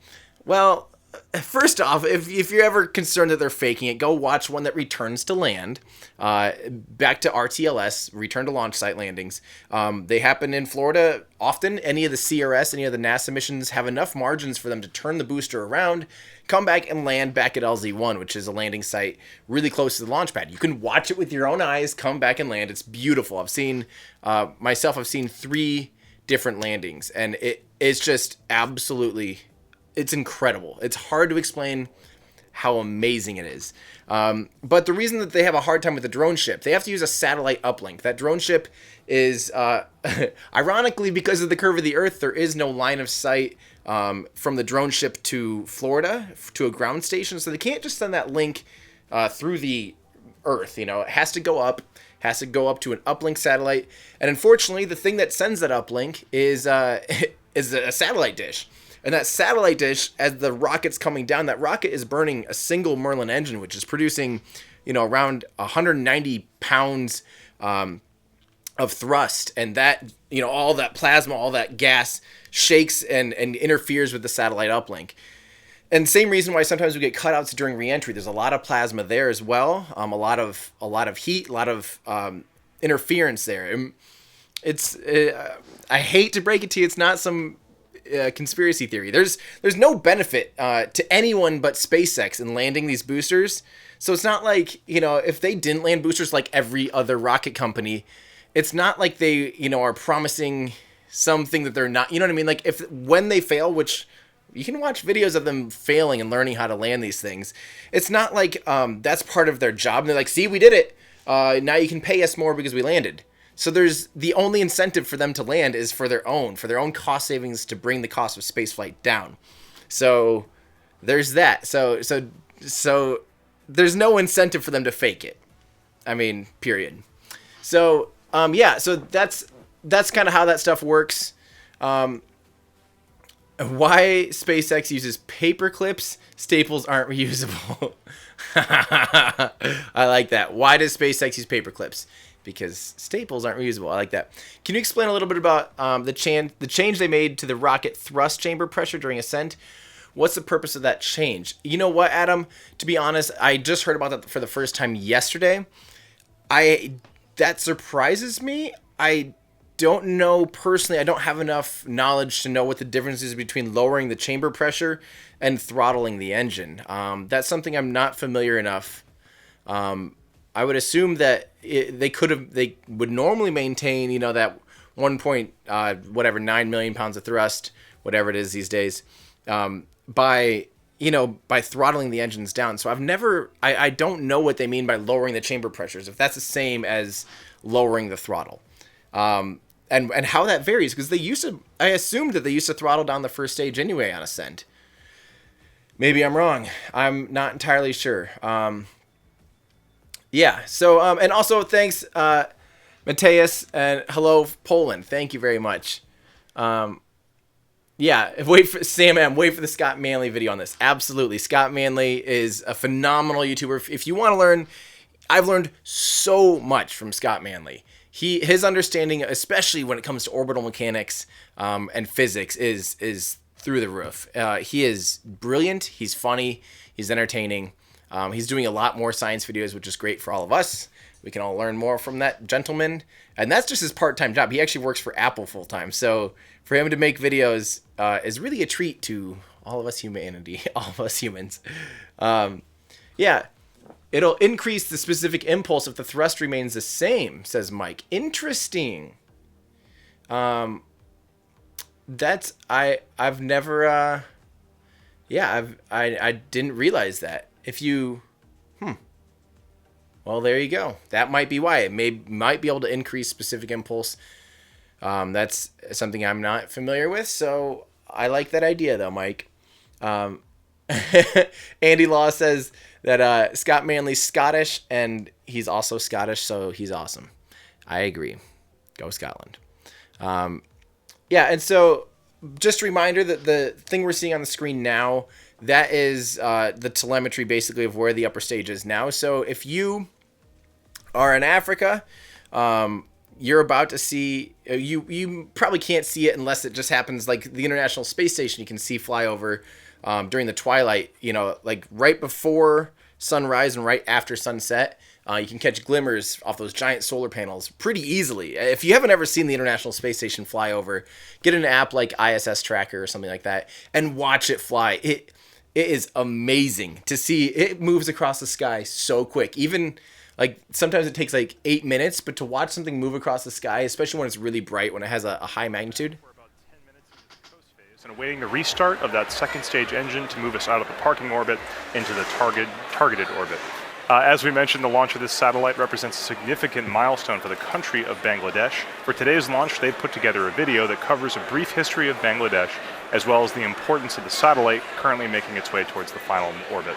Well, first off, if you're ever concerned that they're faking it, go watch one that returns to land. Back to RTLS, return to launch site landings. They happen in Florida often. Any of the CRS, any of the NASA missions have enough margins for them to turn the booster around, come back and land back at LZ-1, which is a landing site really close to the launch pad. You can watch it with your own eyes, come back and land. It's beautiful. I've seen 3 different landings, and it's just absolutely... It's incredible. It's hard to explain how amazing it is. But the reason that they have a hard time with the drone ship, they have to use a satellite uplink. That drone ship is, ironically, because of the curve of the Earth, there is no line of sight from the drone ship to Florida, to a ground station. So they can't just send that link through the Earth. It has to go up to an uplink satellite. And unfortunately, the thing that sends that uplink is a satellite dish. And that satellite dish, as the rocket's coming down, that rocket is burning a single Merlin engine, which is producing, around 190 pounds of thrust. And that, all that plasma, all that gas shakes and interferes with the satellite uplink. And same reason why sometimes we get cutouts during reentry. There's a lot of plasma there as well. A lot of heat, a lot of interference there. And I hate to break it to you, it's not some conspiracy theory. There's no benefit to anyone but SpaceX in landing these boosters. So it's not like, if they didn't land boosters like every other rocket company, it's not like they, are promising something that they're not, you know what I mean? Like when they fail, which You can watch videos of them failing and learning how to land these things. It's not like that's part of their job. And they're like, see, we did it. Now you can pay us more because we landed. So there's the only incentive for them to land is for their own cost savings to bring the cost of spaceflight down. So there's that. So there's no incentive for them to fake it. I mean, period. So so that's kind of how that stuff works. Why SpaceX uses paper clips, staples aren't reusable. I like that. Why does SpaceX use paper clips? Because staples aren't reusable. I like that. Can you explain a little bit about the change they made to the rocket thrust chamber pressure during ascent? What's the purpose of that change? You know what, Adam? To be honest, I just heard about that for the first time yesterday. That surprises me. I don't know personally. I don't have enough knowledge to know what the difference is between lowering the chamber pressure and throttling the engine. That's something I'm not familiar enough. I would assume that they would normally maintain, that 9 million pounds of thrust, whatever it is these days, by throttling the engines down. So I don't know what they mean by lowering the chamber pressures, if that's the same as lowering the throttle. And how that varies, because I assumed that they used to throttle down the first stage anyway on ascent. Maybe I'm wrong. I'm not entirely sure. So, and also thanks, Mateus, and hello, Poland. Thank you very much. Wait for the Scott Manley video on this. Absolutely. Scott Manley is a phenomenal YouTuber. If you want to learn, I've learned so much from Scott Manley. His understanding, especially when it comes to orbital mechanics, and physics is through the roof. He is brilliant. He's funny. He's entertaining. He's doing a lot more science videos, which is great for all of us. We can all learn more from that gentleman. And that's just his part-time job. He actually works for Apple full-time. So for him to make videos is really a treat to all of us humanity, all of us humans. It'll increase the specific impulse if the thrust remains the same, says Mike. Interesting. I've never, I didn't realize that. If you, well, there you go. That might be why it might be able to increase specific impulse. That's something I'm not familiar with, so I like that idea though, Mike. Andy Law says that Scott Manley's Scottish, and he's also Scottish, so he's awesome. I agree. Go Scotland. And so just a reminder that the thing we're seeing on the screen now, that is the telemetry basically of where the upper stage is now. So if you are in Africa, you're about to see, you probably can't see it unless it just happens like the International Space Station you can see fly over during the twilight, like right before sunrise and right after sunset. You can catch glimmers off those giant solar panels pretty easily. If you haven't ever seen the International Space Station fly over, get an app like ISS Tracker or something like that and watch it fly. It is amazing to see. It moves across the sky so quick. Even like sometimes it takes like 8 minutes, but to watch something move across the sky, especially when it's really bright, when it has a high magnitude. We're about 10 minutes into the coast phase and awaiting the restart of that second stage engine to move us out of the parking orbit into the targeted orbit. As we mentioned, the launch of this satellite represents a significant milestone for the country of Bangladesh. For today's launch, they've put together a video that covers a brief history of Bangladesh, as well as the importance of the satellite currently making its way towards the final orbit.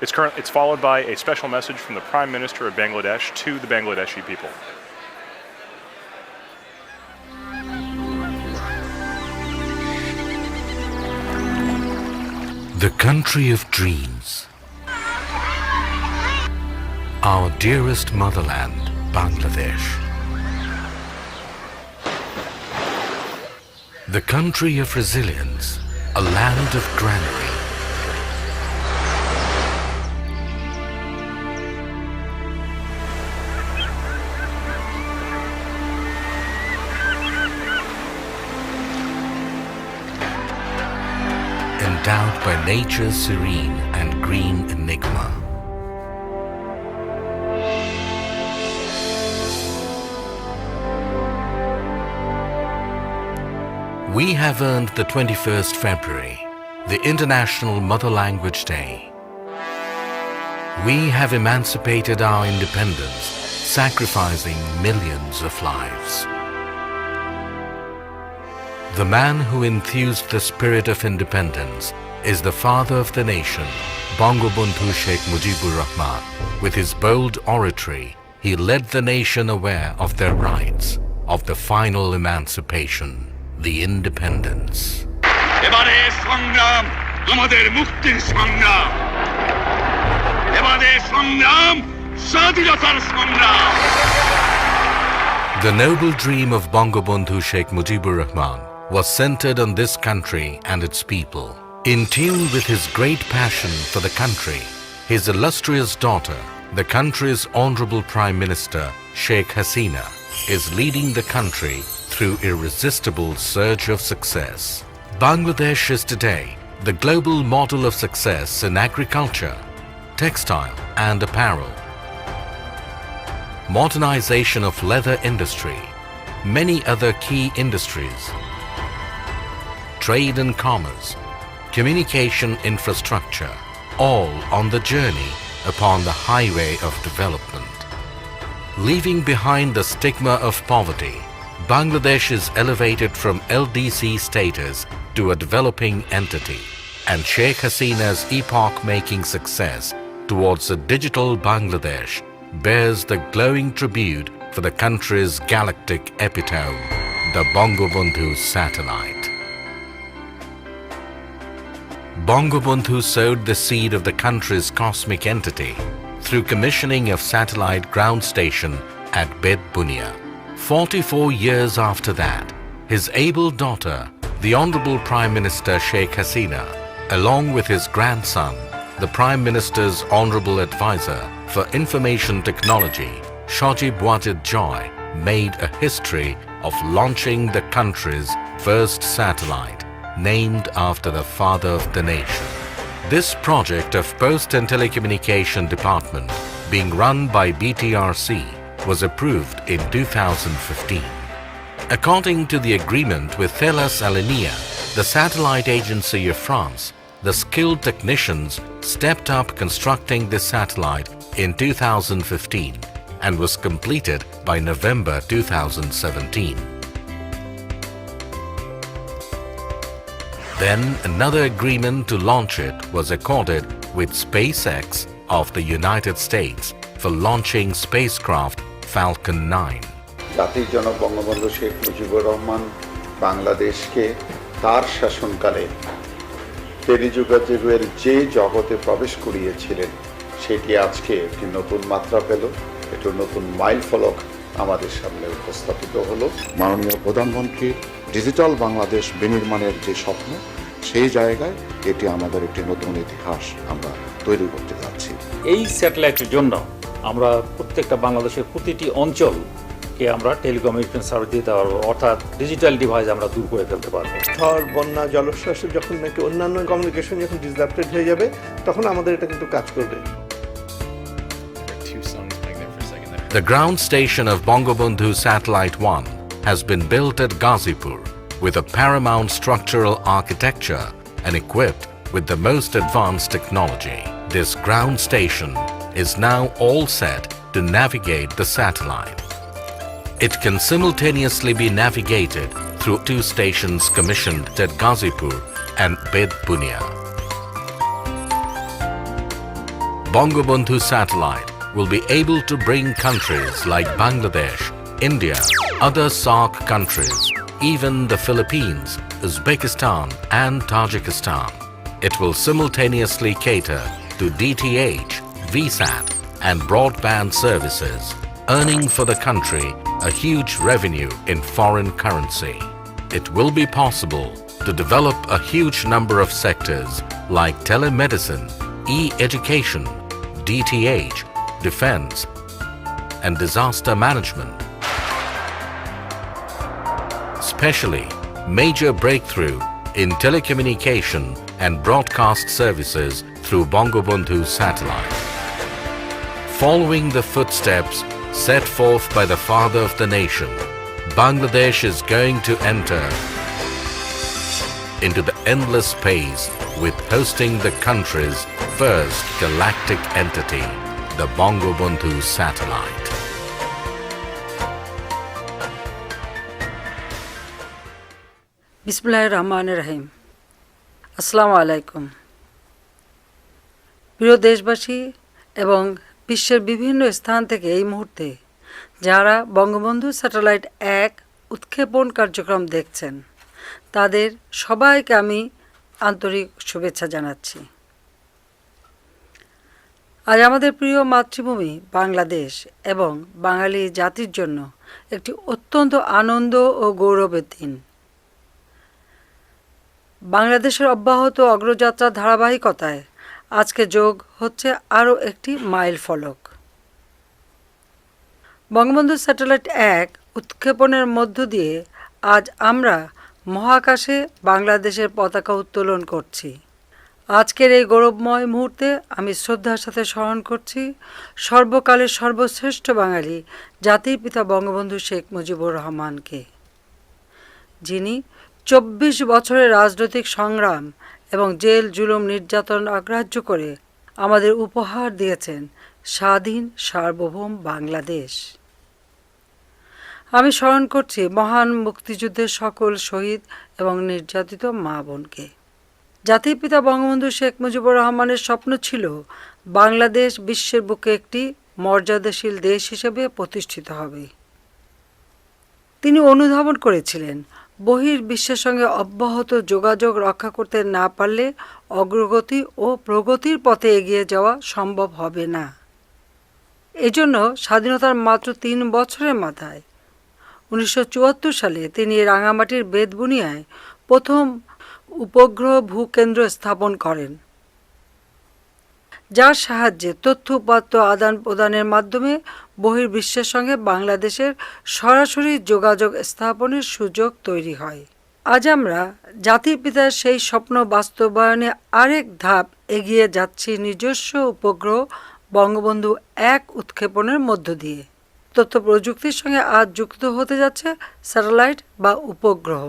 It's followed by a special message from the Prime Minister of Bangladesh to the Bangladeshi people. The country of dreams. Our dearest motherland, Bangladesh. The country of resilience, a land of granary. Endowed by nature's serene and green enigma. We have earned the 21st February the International Mother Language Day. We have emancipated our independence, sacrificing millions of lives. The man who enthused the spirit of independence is the father of the nation, Bangabandhu Sheikh Mujibur Rahman. With his bold oratory, he led the nation aware of their rights, of the final emancipation, the independence. এবারে সংগ্রাম আমাদের মুক্তির সংগ্রাম এবারে সংগ্রাম স্বাধীনতার সংগ্রাম The noble dream of Bangabandhu Sheikh Mujibur Rahman was centered on this country and its people. In tune with his great passion for the country, his illustrious daughter, the country's Honorable Prime Minister Sheikh Hasina, is leading the country through irresistible surge of success. Bangladesh is today the global model of success in agriculture, textile and apparel, modernization of leather industry, many other key industries, trade and commerce, communication infrastructure, all on the journey upon the highway of development. Leaving behind the stigma of poverty, Bangladesh is elevated from LDC status to a developing entity, and Sheikh Hasina's epoch-making success towards a digital Bangladesh bears the glowing tribute for the country's galactic epitome, the Bangabandhu satellite. Bangabandhu sowed the seed of the country's cosmic entity through commissioning of satellite ground station at Bed Bunia. 44 years after that, his able daughter, the Honorable Prime Minister Sheikh Hasina, along with his grandson, the Prime Minister's Honorable Advisor for Information Technology, Shajib Wajid Joy, made a history of launching the country's first satellite, named after the father of the nation. This project of Post and Telecommunication Department, being run by BTRC, was approved in 2015. According to the agreement with Thales Alenia, the satellite agency of France, the skilled technicians stepped up constructing this satellite in 2015 and was completed by November 2017. Then another agreement to launch it was accorded with SpaceX of the United States for launching spacecraft Falcon 9. জাতির জনক বঙ্গবন্ধু শেখ মুজিবুর রহমান বাংলাদেশকে তার শাসনকালে টেলিযোগাযোগের যে জগতে প্রবেশ করিয়েছিলেন সেটি আজকে একটি নতুন মাত্রা পেল, একটি নতুন মাইলফলক আমাদের সামনে উপস্থাপিত হলো। মাননীয় প্রধানমন্ত্রী ডিজিটাল বাংলাদেশ বিনির্মাণের যে স্বপ্ন, সেই জায়গায় এটি আমাদের একটি নতুন ইতিহাস আমরা তৈরি করতে যাচ্ছি। এই স্যাটেলাইটের জন্য আমরা প্রত্যেকটা বাংলাদেশের প্রতিটি অঞ্চলকে আমরা টেলিকমিউনিকেশন সার্ভিস দিতে পারবো, অর্থাৎ ডিজিটাল ডিভাইস আমরা দূর করে ফেলতে পারবো। ঝড়, বন্যা, জলোচ্ছ্বাসে যখন নাকি অন্যান্য কমিউনিকেশন যখন ডিসরাপ্টেড হয়ে যাবে, তখন আমাদের এটা কিন্তু কাজ করবে। The ground station of Bangabandhu Satellite 1 has been built at Ghazipur with a paramount structural architecture and equipped with the most advanced technology. This ground station is now all set to navigate the satellite. It can simultaneously be navigated through 2 stations commissioned at Ghazipur and Bed Bunia. Bangabandhu satellite will be able to bring countries like Bangladesh, India, other SAARC countries, even the Philippines, Uzbekistan and Tajikistan. It will simultaneously cater to DTH, VSAT and broadband services, earning for the country a huge revenue in foreign currency. It will be possible to develop a huge number of sectors like telemedicine, e-education, DTH, defense, and disaster management. Especially major breakthrough in telecommunication and broadcast services through Bangabandhu satellite. Following the footsteps set forth by the father of the nation, Bangladesh is going to enter into the endless space with hosting the country's first galactic entity, the Bangabandhu satellite. বিসমিল্লাহির রহমানির রহিম। আসসালামু আলাইকুম। প্রিয় দেশবাসী এবং বিশ্বের বিভিন্ন স্থান থেকে এই মুহূর্তে যারা বঙ্গবন্ধু স্যাটেলাইট 1 উৎক্ষেপণ কার্যক্রম দেখছেন তাদের সবাইকে আমি আন্তরিক শুভেচ্ছা জানাচ্ছি। আজ আমাদের প্রিয় মাতৃভূমি বাংলাদেশ এবং বাঙালি জাতির জন্য একটি অত্যন্ত আনন্দ ও গৌরবের দিন। বাংলাদেশের অব্যাহত অগ্রযাত্রার ধারাবাহিকতায় আজকে যোগ হচ্ছে আরও একটি মাইল ফলক। বঙ্গবন্ধু স্যাটেলাইট 1 উৎক্ষেপণের মধ্য দিয়ে আজ আমরা মহাকাশে বাংলাদেশের পতাকা উত্তোলন করছি। আজকের এই গৌরবময় মুহূর্তে আমি শ্রদ্ধার সাথে স্মরণ করছি সর্বকালের সর্বশ্রেষ্ঠ বাঙালি জাতির পিতা বঙ্গবন্ধু শেখ মুজিবুর রহমানকে, যিনি 24 বছরের রাজনৈতিক সংগ্রাম এবং জেল জুলুম নির্যাতন অগ্রাহ্য করে আমাদের উপহার দিয়েছেন স্বাধীন সার্বভৌম বাংলাদেশ। আমি স্মরণ করছি মহান মুক্তিযুদ্ধের সকল শহীদ এবং নির্যাতিত মা বোনকে। জাতির পিতা বঙ্গবন্ধু শেখ মুজিবুর রহমানের স্বপ্ন ছিল বাংলাদেশ বিশ্বের বুকে একটি মর্যাদাশীল দেশ হিসেবে প্রতিষ্ঠিত হবে। তিনি অনুধাবন করেছিলেন বহির্বিশ্বের সঙ্গে অব্যাহত যোগাযোগ রক্ষা করতে না পারলে অগ্রগতি ও প্রগতির পথে এগিয়ে যাওয়া সম্ভব হবে না। এজন্য স্বাধীনতার মাত্র 3 বছরের মাথায় 1974 সালে তিনি রাঙামাটির বেতবুনিয়ায় প্রথম উপগ্রহ ভূকেন্দ্র স্থাপন করেন, যার সাহায্যে তথ্য উপাত্ত আদান প্রদানের মাধ্যমে বহির্বিশ্বের সঙ্গে বাংলাদেশের সরাসরি যোগাযোগ স্থাপনের সুযোগ তৈরি হয়। আজ আমরা জাতির পিতার সেই স্বপ্ন বাস্তবায়নে আরেক ধাপ এগিয়ে যাচ্ছি নিজস্ব উপগ্রহ বঙ্গবন্ধু 1 উৎক্ষেপণের মধ্য দিয়ে। তথ্য প্রযুক্তির সঙ্গে আজ যুক্ত হতে যাচ্ছে স্যাটেলাইট বা উপগ্রহ।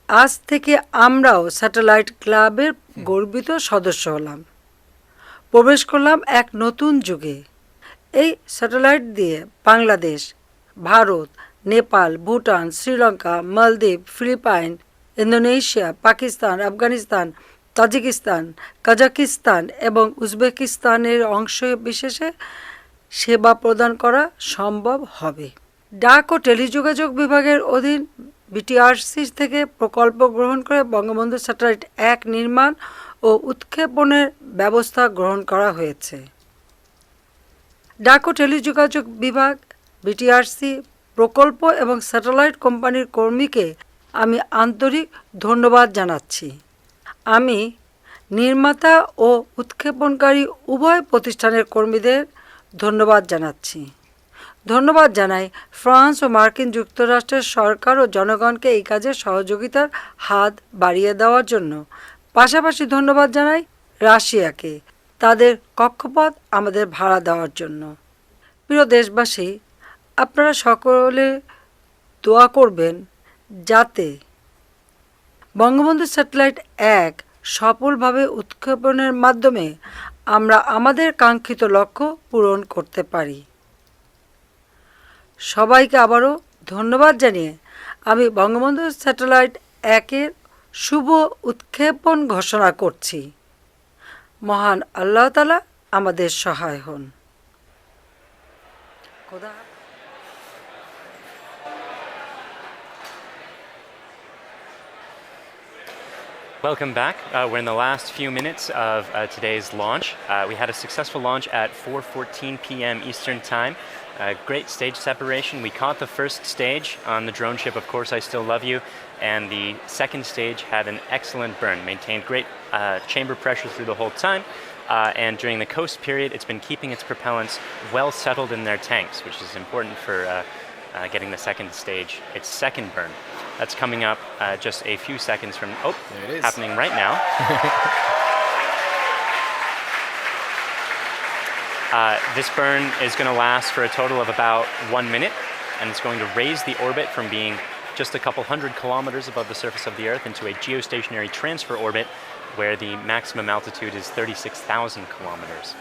আজ থেকে আমরাও স্যাটেলাইট ক্লাবের গর্বিত সদস্য হলাম, প্রবেশ করলাম এক নতুন যুগে। এই স্যাটেলাইট দিয়ে Bangladesh, Bharat, Nepal, Bhutan, Sri Lanka, Maldives, Philippines, Indonesia, Pakistan, Afghanistan, Tajikistan, Kazakhstan এবং উজবেকিস্তানের অংশ বিশেষে সেবা প্রদান করা সম্ভব হবে। ডাক ও টেলিযোগাযোগ বিভাগের অধীন বিটিআরসি থেকে প্রকল্প গ্রহণ করে বঙ্গবন্ধু স্যাটেলাইট 1 নির্মাণ ও উৎক্ষেপণের ব্যবস্থা গ্রহণ করা হয়েছে। ডাক ও টেলিযোগাযোগ বিভাগ, বিটিআরসি, প্রকল্প এবং স্যাটেলাইট কোম্পানির কর্মীকে আমি আন্তরিক ধন্যবাদ জানাচ্ছি। আমি নির্মাতা ও উৎক্ষেপণকারী উভয় প্রতিষ্ঠানের কর্মীদের ধন্যবাদ জানাচ্ছি। ধন্যবাদ জানাই ফ্রান্স ও মার্কিন যুক্তরাষ্ট্রের সরকার ও জনগণকে এই কাজে সহযোগিতার হাত বাড়িয়ে দেওয়ার জন্য। পাশাপাশি ধন্যবাদ জানাই রাশিয়াকে তাদের কক্ষপথ আমাদের ভাড়া দেওয়ার জন্য। প্রিয় দেশবাসী, আপনারা সকলে দোয়া করবেন যাতে বঙ্গবন্ধু স্যাটেলাইট 1 সফলভাবে উৎক্ষেপণের মাধ্যমে আমরা আমাদের কাঙ্ক্ষিত লক্ষ্য পূরণ করতে পারি। সবাইকে আবারও ধন্যবাদ জানিয়ে আমি বঙ্গবন্ধু স্যাটেলাইট 1-এর শুভ উৎক্ষেপণ ঘোষণা করছি। মহান আল্লাহ তাআলা আমাদের সহায় হন। খোদা। Welcome back. We're in the last few minutes of today's launch. We had a successful launch at 4:14 p.m. Eastern Time. Great stage separation. We caught the first stage on the drone ship, Of Course I Still Love You, and the second stage had an excellent burn, maintained great chamber pressure through the whole time, and during the coast period it's been keeping its propellants well settled in their tanks, which is important for getting the second stage, its second burn. That's coming up just a few seconds from, there it is. Happening right now. This burn is going to last for a total of about 1 minute, and it's going to raise the orbit from being just a couple hundred kilometers above the surface of the Earth into a geostationary transfer orbit where the maximum altitude is 36,000 kilometers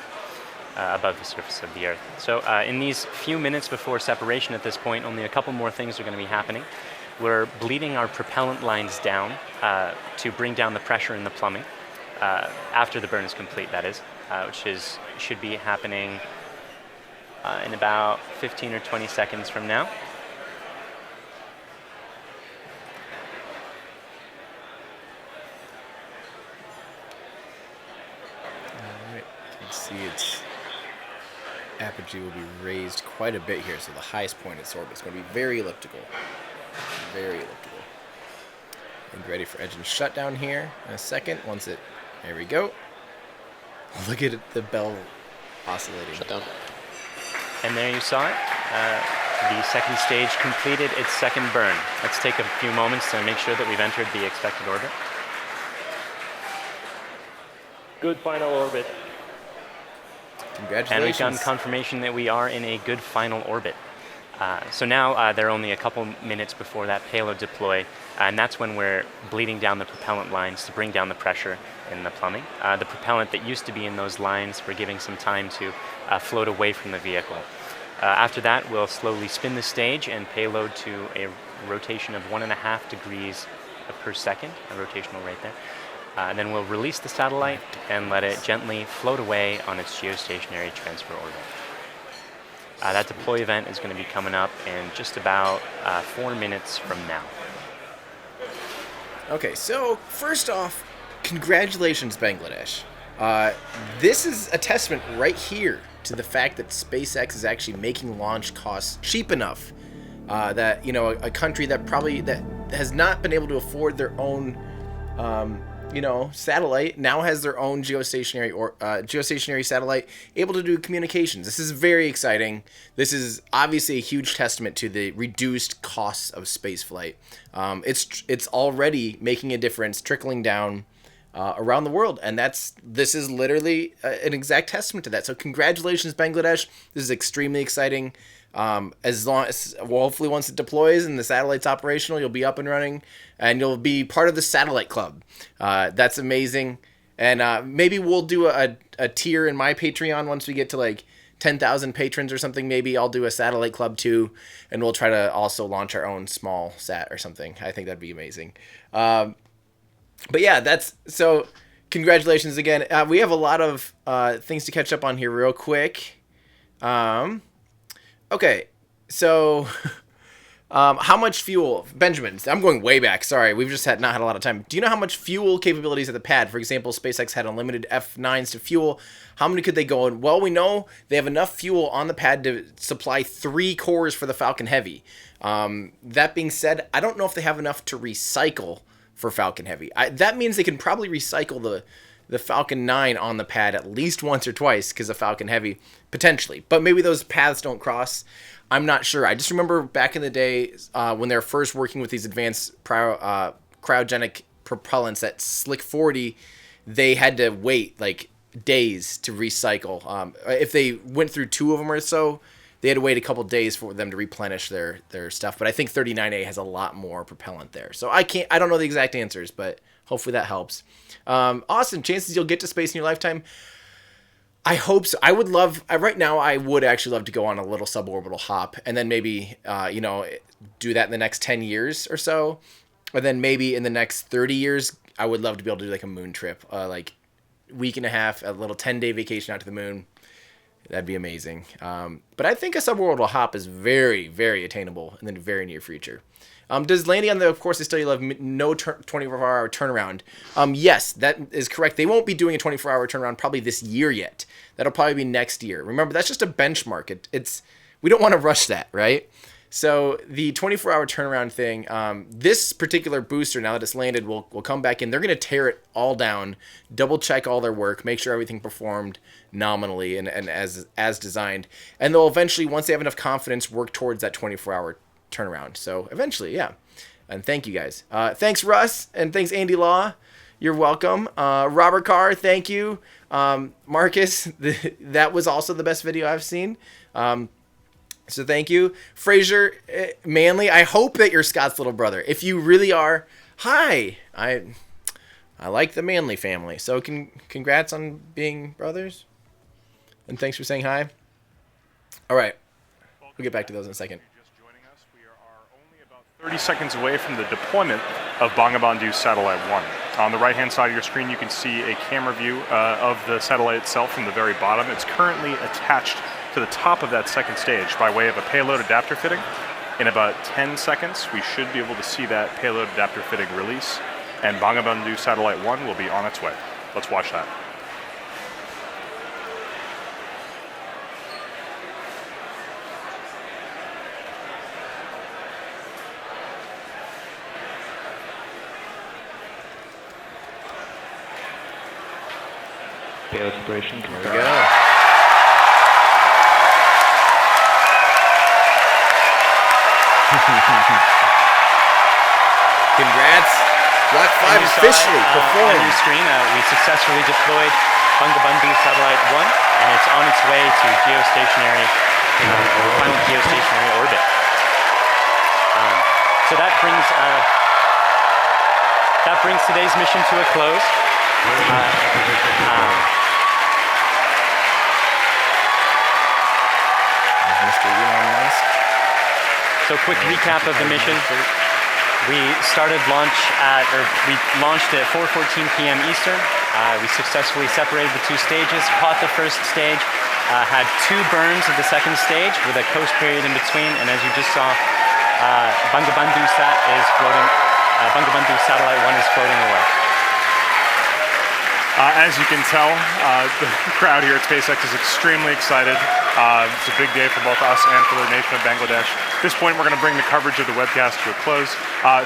above the surface of the Earth. So in these few minutes before separation at this point, only a couple more things are going to be happening. We're bleeding our propellant lines down to bring down the pressure in the plumbing after the burn is complete, that is, which should be happening in about 15 or 20 seconds from now. Alright, you can see its apogee will be raised quite a bit here, so the highest point of its orbit is going to be very elliptical. Very elliptical. And ready for engine shutdown here in a second. There we go. Look at the bell oscillating. Shut down. And there you saw it. The second stage completed its second burn. Let's take a few moments to make sure that we've entered the expected orbit. Good final orbit. Congratulations. And we've gotten confirmation that we are in a good final orbit. So now they're only a couple minutes before that payload deploy, and that's when we're bleeding down the propellant lines to bring down the pressure in the plumbing. The propellant that used to be in those lines, we're giving some time to float away from the vehicle. After that, we'll slowly spin the stage and payload to a rotation of 1.5 degrees per second, a rotational rate there. And then we'll release the satellite and let it gently float away on its geostationary transfer orbit. That deploy event is going to be coming up in just about 4 minutes from now. Okay, so first off, congratulations, Bangladesh. This is a testament right here to the fact that SpaceX is actually making launch costs cheap enough that, you know, a country that has not been able to afford their own satellite now has their own geostationary satellite able to do communications. This is very exciting. This is obviously a huge testament to the reduced costs of spaceflight. It's already making a difference, trickling down around the world, and this is literally an exact testament to that. So congratulations, Bangladesh. This is extremely exciting. Hopefully once it deploys and the satellite's operational, you'll be up and running and you'll be part of the satellite club. That's amazing. And maybe we'll do a tier in my Patreon once we get to like 10,000 patrons or something. Maybe I'll do a satellite club too, and we'll try to also launch our own small sat or something. I think that'd be amazing. But yeah, so congratulations again. We have a lot of things to catch up on here real quick. Okay, so how much fuel, Benjamin? I'm going way back. Sorry, we've just not had a lot of time. Do you know how much fuel capabilities at the pad? For example, SpaceX had unlimited F9s to fuel. How many could they go in? Well, we know they have enough fuel on the pad to supply 3 cores for the Falcon Heavy. That being said, I don't know if they have enough to recycle for Falcon Heavy. That means they can probably recycle the Falcon 9 on the pad at least once or twice because of Falcon Heavy, potentially. But maybe those paths don't cross. I'm not sure. I just remember back in the day when they were first working with these advanced cryogenic propellants at Slick 40, they had to wait like days to recycle. If they went through 2 of them or so, they had to wait a couple days for them to replenish their stuff. But I think 39A has a lot more propellant there. So I don't know the exact answers, but hopefully that helps. Austin, chances you'll get to space in your lifetime? I hope so. I would love, right now, I would actually love to go on a little suborbital hop and then maybe, do that in the next 10 years or so. Or then maybe in the next 30 years, I would love to be able to do like a moon trip, like week and a half, a little 10-day vacation out to the moon. That'd be amazing. But I think a suborbital hop is very, very attainable in the very near future. Does landing on of course, they still have no 24-hour turnaround? Yes, that is correct. They won't be doing a 24-hour turnaround probably this year yet. That'll probably be next year. Remember, that's just a benchmark. We don't want to rush that, right? So the 24-hour turnaround thing, this particular booster, now that it's landed, will come back in. They're going to tear it all down, double-check all their work, make sure everything performed nominally and as designed. And they'll eventually, once they have enough confidence, work towards that 24-hour turnaround. So eventually, yeah. And thank you guys. Thanks, Russ, and thanks, Andy Law. You're welcome. Robert Carr, thank you. Marcus, that was also the best video I've seen. So thank you. Fraser Manley, I hope that you're Scott's little brother. If you really are, hi. I like the Manley family. So congrats on being brothers. And thanks for saying hi. All right. We'll get back to those in a second. 30 seconds away from the deployment of Bangabandhu Satellite 1. On the right-hand side of your screen, you can see a camera view of the satellite itself from the very bottom. It's currently attached to the top of that second stage by way of a payload adapter fitting. In about 10 seconds, we should be able to see that payload adapter fitting release, and Bangabandhu Satellite 1 will be on its way. Let's watch that. Payload separation. There we go. Congrats. Block 5 officially performed. On your screen, we successfully deployed Bangabandhu Satellite 1, and it's on its way to geostationary, final geostationary orbit. So that brings today's mission to a close. So quick recap of the mission. We launched at 4:14 p.m. Eastern. We successfully separated the two stages, caught the first stage, had 2 burns of the second stage with a coast period in between, and as you just saw, Bangabandhu Satellite 1 is floating away. As you can tell, the crowd here at SpaceX is extremely excited. It's a big day for both us and for the nation of Bangladesh. At this point, we're going to bring the coverage of the webcast to a close.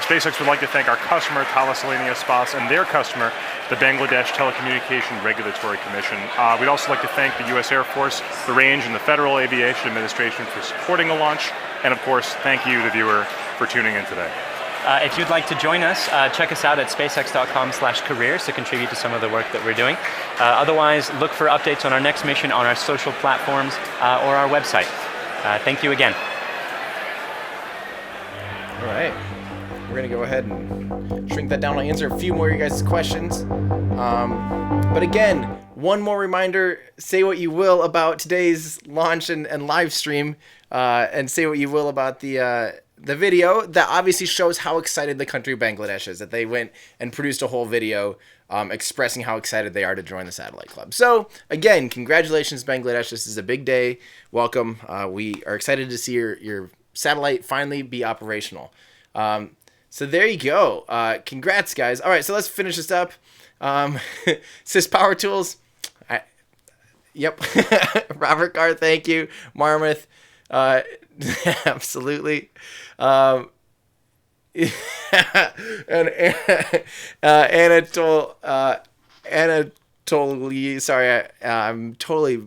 SpaceX would like to thank our customer, Thalassalinia Spas, and their customer, the Bangladesh Telecommunication Regulatory Commission. We'd also like to thank the U.S. Air Force, the Range, and the Federal Aviation Administration for supporting the launch. And of course, thank you, the viewer, for tuning in today. If you'd like to join us, check us out at spacex.com/careers to contribute to some of the work that we're doing. Otherwise, look for updates on our next mission on our social platforms or our website. Thank you again. All right. We're going to go ahead and shrink that down. I'll answer a few more of you guys' questions. But again, one more reminder, say what you will about today's launch and live stream, and say what you will about the video that obviously shows how excited the country of Bangladesh is, that they went and produced a whole video expressing how excited they are to join the satellite club. So again, congratulations, Bangladesh. This is a big day. Welcome. We are excited to see your satellite finally be operational. So there you go. Congrats, guys. All right, so let's finish this up. Sys Power Tools. Yep. Robert Carr, thank you. Marmoth. Absolutely. And Anatoly, sorry, I'm totally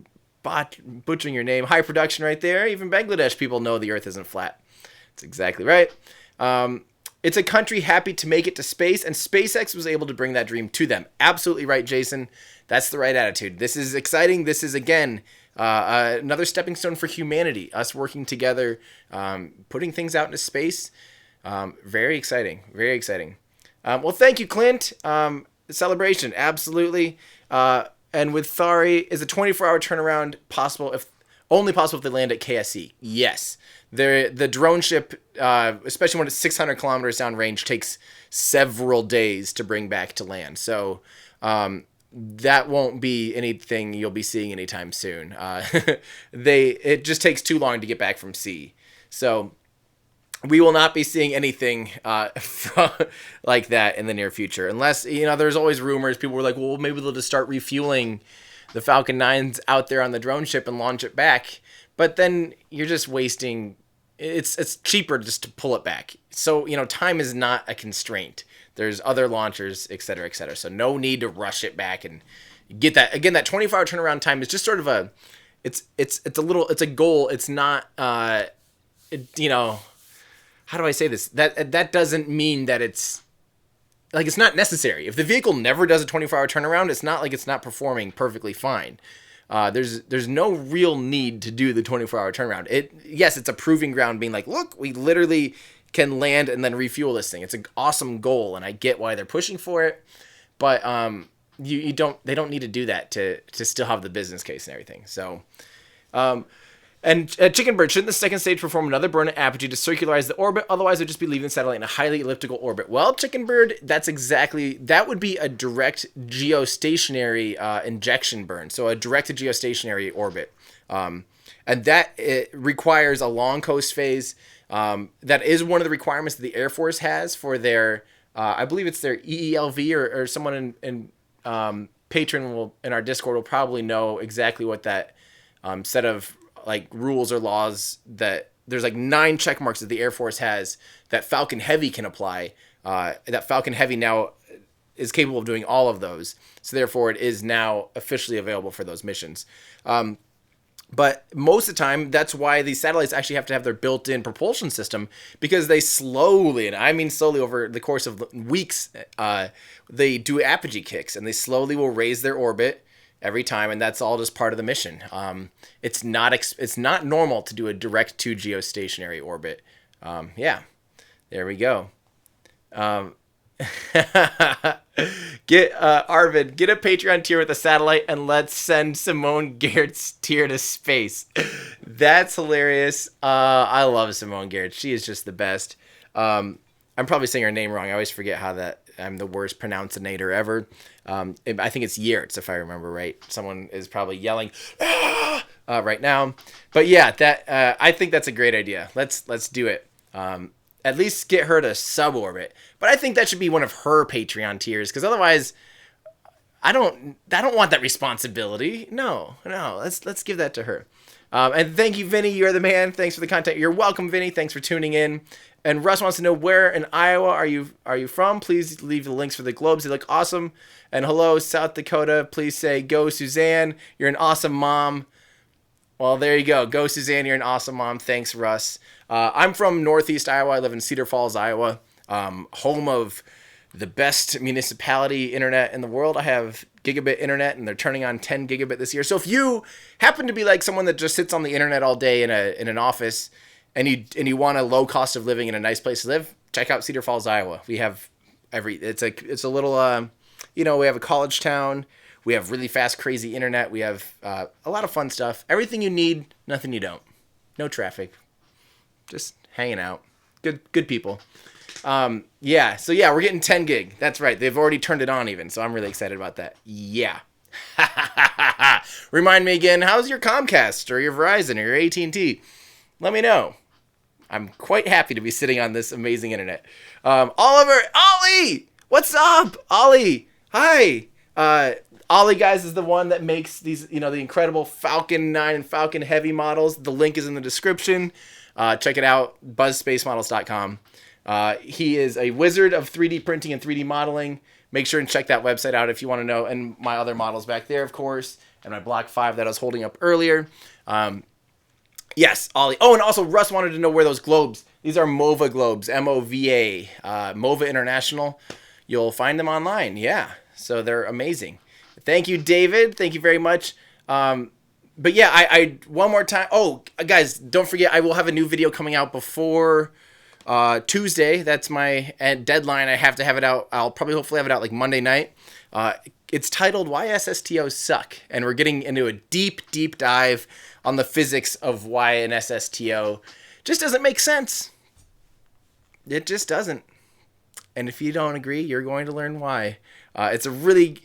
butchering your name. High production right there. Even Bangladesh people know the Earth isn't flat. That's exactly right. It's a country happy to make it to space, and SpaceX was able to bring that dream to them. Absolutely right, Jason. That's the right attitude. This is exciting. This is, again, another stepping stone for humanity. Us working together, putting things out into space. Very exciting. Very exciting. Well, thank you, Clint. Celebration, absolutely. And with Thari, is a 24-hour turnaround possible only possible if they land at KSE? Yes. The drone ship, especially when it's 600 kilometers downrange, takes several days to bring back to land. So that won't be anything you'll be seeing anytime soon. It just takes too long to get back from sea. So we will not be seeing anything like that in the near future. Unless, there's always rumors. People were like, well, maybe they'll just start refueling the Falcon 9s out there on the drone ship and launch it back. But then you're just wasting... It's cheaper just to pull it back. So, time is not a constraint. There's other launchers, et cetera, et cetera. So no need to rush it back and get that. Again, that 24-hour turnaround time is just sort of it's a goal. It's not, how do I say this? That doesn't mean that it's not necessary. If the vehicle never does a 24-hour turnaround, it's not like it's not performing perfectly fine. There's no real need to do the 24-hour turnaround. Yes, it's a proving ground, being like, look, we literally can land and then refuel this thing. It's an awesome goal, and I get why they're pushing for it, but they don't need to do that to still have the business case and everything. So. And Chicken Bird, shouldn't the second stage perform another burn at apogee to circularize the orbit? Otherwise, it would just be leaving the satellite in a highly elliptical orbit. Well, Chicken Bird, that would be a direct geostationary injection burn. So a direct to geostationary orbit. And that it requires a long coast phase. That is one of the requirements that the Air Force has for their, I believe it's their EELV, or someone in patron in our Discord will probably know exactly what that set of like rules or laws, that there's like 9 check marks that the Air Force has that Falcon Heavy can apply. That Falcon Heavy now is capable of doing all of those. So therefore it is now officially available for those missions. But most of the time, that's why these satellites actually have to have their built-in propulsion system, because they slowly, and I mean slowly over the course of weeks, they do apogee kicks, and they slowly will raise their orbit every time, and that's all just part of the mission. It's not normal to do a direct to geostationary orbit. Yeah, there we go. Get Arvid, get a Patreon tier with a satellite, and let's send Simone Garrett's tier to space. That's hilarious. I love Simone Garrett. She is just the best. I'm probably saying her name wrong. I always forget how that. I'm the worst pronouncinator ever. I think it's Yertz, if I remember right. Someone is probably yelling right now. But yeah, I think that's a great idea. Let's do it. At least get her to suborbit. But I think that should be one of her Patreon tiers, because otherwise, I don't want that responsibility. No. Let's give that to her. And thank you, Vinny. You're the man. Thanks for the content. You're welcome, Vinny. Thanks for tuning in. And Russ wants to know, where in Iowa are you from? Please leave the links for the globes. They look awesome. And hello, South Dakota. Please say, go, Suzanne. You're an awesome mom. Well, there you go. Go, Suzanne. You're an awesome mom. Thanks, Russ. I'm from Northeast Iowa. I live in Cedar Falls, Iowa, home of the best municipality internet in the world. I have gigabit internet, and they're turning on 10 gigabit this year. So if you happen to be like someone that just sits on the internet all day in an office, and you want a low cost of living and a nice place to live, check out Cedar Falls, Iowa. We have it's a little we have a college town. We have really fast, crazy internet. We have a lot of fun stuff. Everything you need, nothing you don't. No traffic. Just hanging out. Good people. So we're getting 10 gig. That's right. They've already turned it on even, so I'm really excited about that. Yeah. Remind me again, how's your Comcast or your Verizon or your AT&T? Let me know. I'm quite happy to be sitting on this amazing internet. Ollie! What's up? Ollie! Hi! Ollie, guys, is the one that makes these, the incredible Falcon 9 and Falcon Heavy models. The link is in the description. Check it out, buzzspacemodels.com. He is a wizard of 3D printing and 3D modeling. Make sure and check that website out if you want to know. And my other models back there, of course, and my Block 5 that I was holding up earlier. Yes, Ollie. Oh, and also Russ wanted to know where those globes. These are MOVA globes, MOVA, MOVA International. You'll find them online. Yeah, so they're amazing. Thank you, David. Thank you very much. But yeah, I one more time. Oh, guys, don't forget, I will have a new video coming out before Tuesday. That's my deadline. I have to have it out. I'll probably hopefully have it out like Monday night. It's titled Why SSTOs Suck. And we're getting into a deep dive on the physics of why an SSTO just doesn't make sense. It just doesn't. And if you don't agree, you're going to learn why. I'm really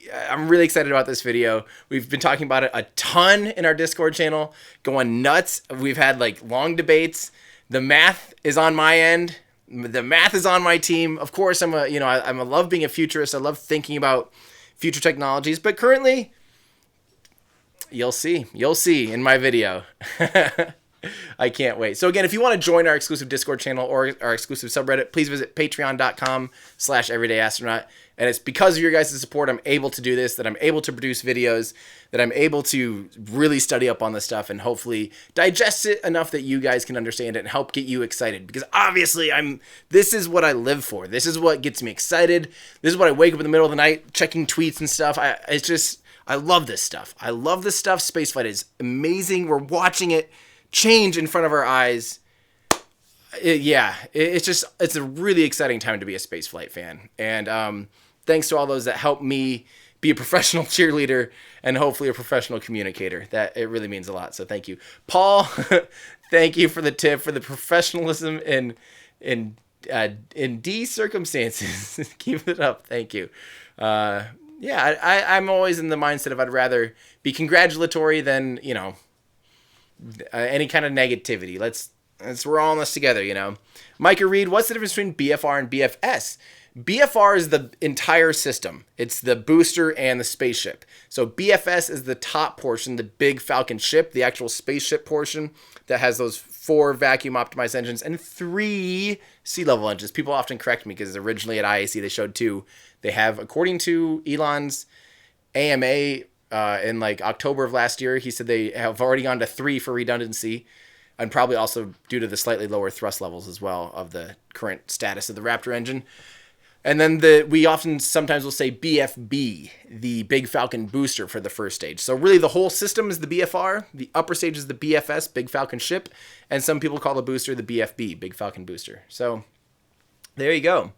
excited about this video. We've been talking about it a ton in our Discord channel, going nuts. We've had like long debates. The math is on my end. The math is on my team. Of course, I love being a futurist. I love thinking about future technologies, but currently, you'll see in my video. I can't wait. So again, if you want to join our exclusive Discord channel or our exclusive subreddit, please visit patreon.com/everydayastronaut. And it's because of your guys' support I'm able to do this, that I'm able to produce videos, that I'm able to really study up on this stuff and hopefully digest it enough that you guys can understand it and help get you excited. Because obviously this is what I live for. This is what gets me excited. This is what I wake up in the middle of the night checking tweets and stuff. I love this stuff. I love this stuff. Spaceflight is amazing. We're watching it change in front of our eyes. It's a really exciting time to be a spaceflight fan. And thanks to all those that helped me be a professional cheerleader and hopefully a professional communicator. That it really means a lot. So thank you, Paul. Thank you for the tip, for the professionalism in these circumstances. Keep it up. Thank you. I'm always in the mindset of I'd rather be congratulatory than any kind of negativity. We're all in this together, Micah Reed, what's the difference between BFR and BFS? BFR is the entire system. It's the booster and the spaceship. So BFS is the top portion, the big Falcon ship, the actual spaceship portion that has those 4 vacuum optimized engines and 3 sea level engines. People often correct me because originally at IAC they showed 2. They have, according to Elon's AMA in like October of last year, he said they have already gone to 3 for redundancy, and probably also due to the slightly lower thrust levels as well of the current status of the Raptor engine. And then we sometimes will say BFB, the Big Falcon booster for the first stage. So really the whole system is the BFR, the upper stage is the BFS, Big Falcon ship, and some people call the booster the BFB, Big Falcon booster. So there you go.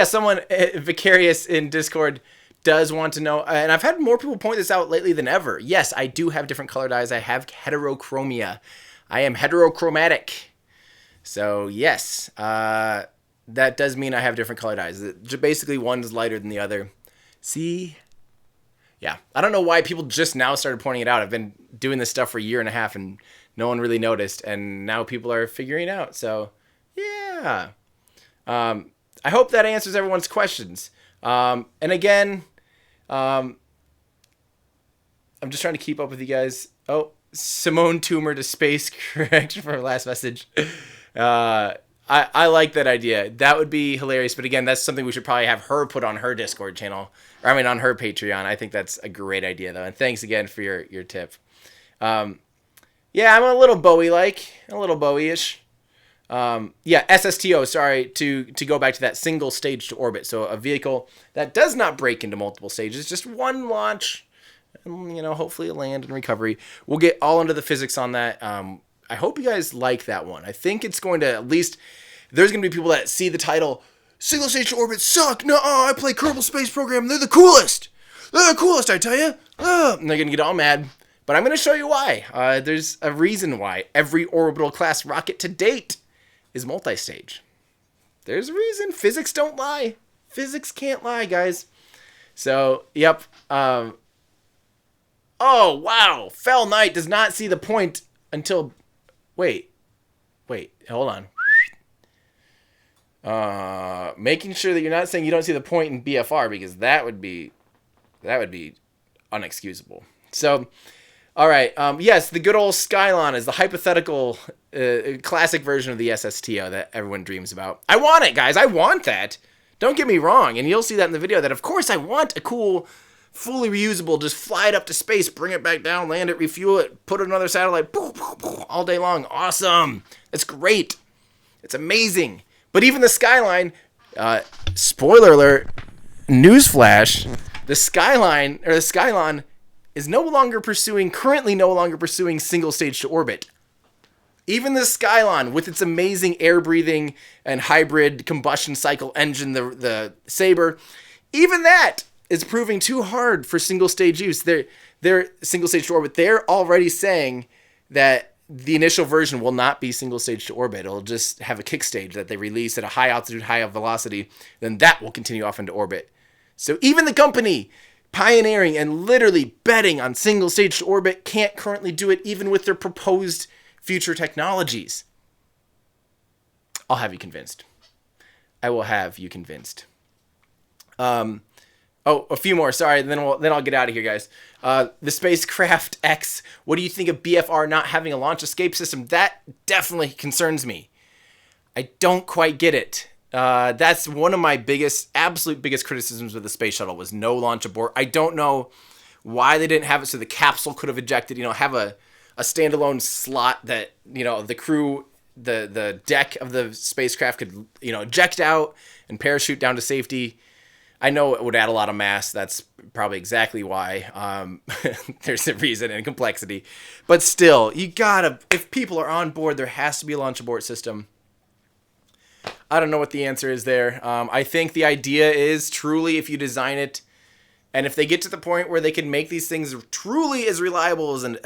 Someone Vicarious in Discord does want to know, and I've had more people point this out lately than ever. Yes, I do have different colored eyes. I have heterochromia. I am heterochromatic. So yes, that does mean I have different colored eyes. Basically, one's lighter than the other. See? Yeah. I don't know why people just now started pointing it out. I've been doing this stuff for a year and a half, and no one really noticed, and now people are figuring it out. So, yeah. I hope that answers everyone's questions. And again, I'm just trying to keep up with you guys. Oh, Simone Toomer to space, correct, for our last message. I like that idea. That would be hilarious. But again, that's something we should probably have her put on her Discord channel. On her Patreon. I think that's a great idea, though. And thanks again for your tip. I'm a little Bowie-like. A little Bowie-ish. SSTO, sorry, to go back to that single stage to orbit. So a vehicle that does not break into multiple stages, just one launch, and, hopefully a land and recovery. We'll get all into the physics on that. I hope you guys like that one. I think it's going to at least, there's going to be people that see the title, Single Stage to Orbit suck. No, I play Kerbal Space Program. They're the coolest. They're the coolest, I tell you. And they're going to get all mad. But I'm going to show you why. There's a reason why every orbital class rocket to date is multi-stage. There's a reason. Physics don't lie. Physics can't lie, guys. So, yep. Oh, wow. Fell Knight does not see the point until... Wait, hold on. Making sure that you're not saying you don't see the point in BFR, because that would be unexcusable. So, all right. Yes, the good old Skylon is the hypothetical classic version of the SSTO that everyone dreams about. I want it, guys. I want that. Don't get me wrong. And you'll see that in the video that, of course, I want a cool, fully reusable, just fly it up to space, bring it back down, land it, refuel it, put another satellite, all day long. Awesome. It's great. It's amazing. But even the Skyline, spoiler alert, newsflash, the Skylon is currently no longer pursuing single stage to orbit. Even the Skylon, with its amazing air-breathing and hybrid combustion cycle engine, the Sabre, even that is proving too hard for single-stage use. They're single-stage to orbit. They're already saying that the initial version will not be single-stage to orbit. It'll just have a kick stage that they release at a high altitude, high velocity. Then that will continue off into orbit. So even the company pioneering and literally betting on single-stage to orbit can't currently do it, even with their proposed future technologies. I'll have you convinced. I will have you convinced. A few more. Sorry, then I'll get out of here, guys. The Spacecraft X. What do you think of BFR not having a launch escape system? That definitely concerns me. I don't quite get it. That's one of my absolute biggest criticisms of the space shuttle was no launch abort. I don't know why they didn't have it so the capsule could have ejected. Have a standalone slot that the crew, the deck of the spacecraft could eject out and parachute down to safety. I know it would add a lot of mass. That's probably exactly why. There's a reason and complexity. But still, you gotta, if people are on board, there has to be a launch abort system. I don't know what the answer is there. I think the idea is truly if you design it, and if they get to the point where they can make these things truly as reliable as an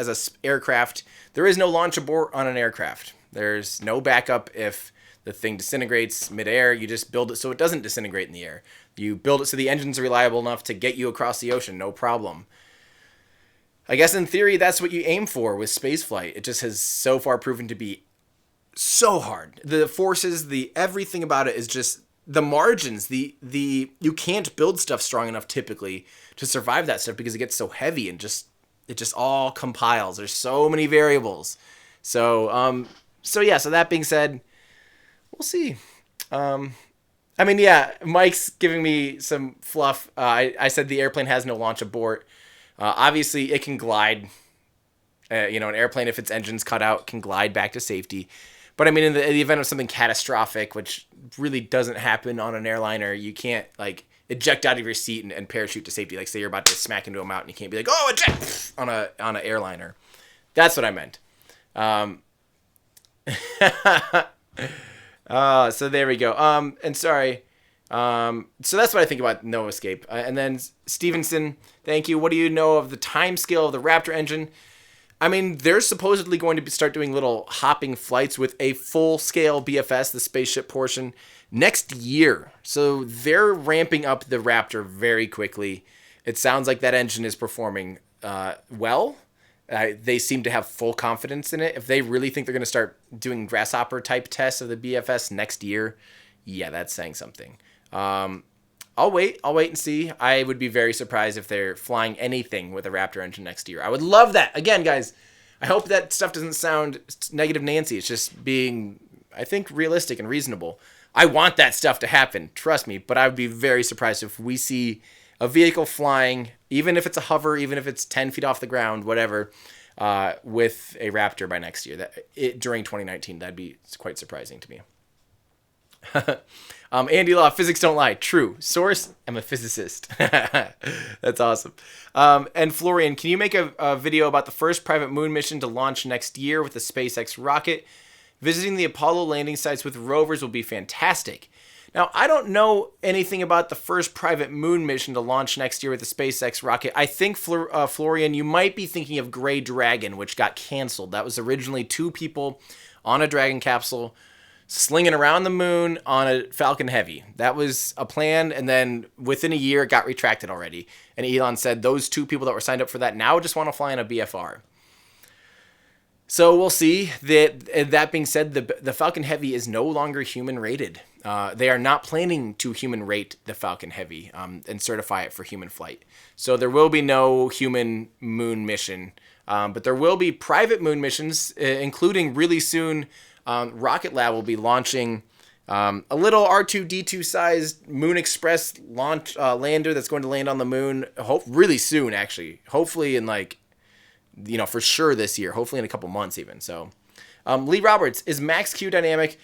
aircraft, there is no launch abort on an aircraft. There's no backup if the thing disintegrates midair. You just build it so it doesn't disintegrate in the air. You build it so the engines are reliable enough to get you across the ocean, no problem. I guess in theory, that's what you aim for with spaceflight. It just has so far proven to be so hard. The forces, everything about it is just the margins. You can't build stuff strong enough typically to survive that stuff because it gets so heavy and it just all compiles. There's so many variables. So that being said, we'll see. Mike's giving me some fluff. I said the airplane has no launch abort. Obviously, it can glide. An airplane, if its engine's cut out, can glide back to safety. But I mean, in the event of something catastrophic, which really doesn't happen on an airliner, you can't eject out of your seat and parachute to safety. Like say you're about to smack into a mountain, you can't be like, oh, eject on an airliner. That's what I meant. So there we go. And sorry. So that's what I think about No Escape. And then Stevenson, thank you. What do you know of the time scale of the Raptor engine? I mean, they're supposedly going to start doing little hopping flights with a full-scale BFS, the spaceship portion, next year. So they're ramping up the Raptor very quickly. It sounds like that engine is performing well. They seem to have full confidence in it. If they really think they're going to start doing grasshopper-type tests of the BFS next year, yeah, that's saying something. I'll wait and see. I would be very surprised if they're flying anything with a Raptor engine next year. I would love that. Again, guys, I hope that stuff doesn't sound negative Nancy. It's just being, I think, realistic and reasonable. I want that stuff to happen, trust me, but I would be very surprised if we see a vehicle flying, even if it's a hover, even if it's 10 feet off the ground, whatever, with a Raptor by next year. During 2019, that'd be quite surprising to me. Andy Law, physics don't lie. True. Source, I'm a physicist. That's awesome. And Florian, can you make a video about the first private moon mission to launch next year with the SpaceX rocket? Visiting the Apollo landing sites with rovers will be fantastic. Now, I don't know anything about the first private moon mission to launch next year with the SpaceX rocket. I think, Florian, you might be thinking of Gray Dragon, which got canceled. That was originally 2 people on a Dragon capsule slinging around the moon on a Falcon Heavy. That was a plan, and then within a year, it got retracted already. And Elon said those 2 people that were signed up for that now just want to fly in a BFR. So we'll see. That being said, the Falcon Heavy is no longer human rated. They are not planning to human rate the Falcon Heavy and certify it for human flight. So there will be no human moon mission, but there will be private moon missions, including really soon. Rocket Lab will be launching a little R2-D2 sized Moon Express launch lander that's going to land on the moon really soon, actually. Hopefully in for sure this year. Hopefully in a couple months even. So, Lee Roberts, is max Q dynamic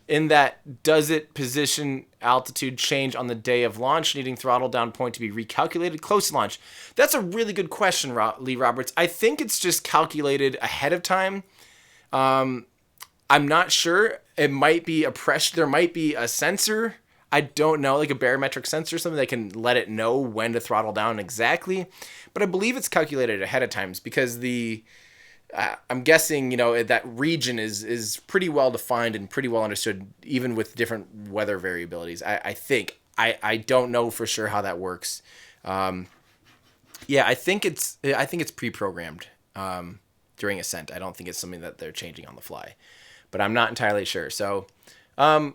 in that does it position altitude change on the day of launch, needing throttle down point to be recalculated close to launch? That's a really good question, Lee Roberts. I think it's just calculated ahead of time. I'm not sure. It might be a pressure. There might be a sensor. I don't know, like a barometric sensor or something that can let it know when to throttle down exactly. But I believe it's calculated ahead of times because I'm guessing, that region is pretty well defined and pretty well understood, even with different weather variabilities. I think. I don't know for sure how that works. I think it's pre-programmed during ascent. I don't think it's something that they're changing on the fly. But I'm not entirely sure. So, so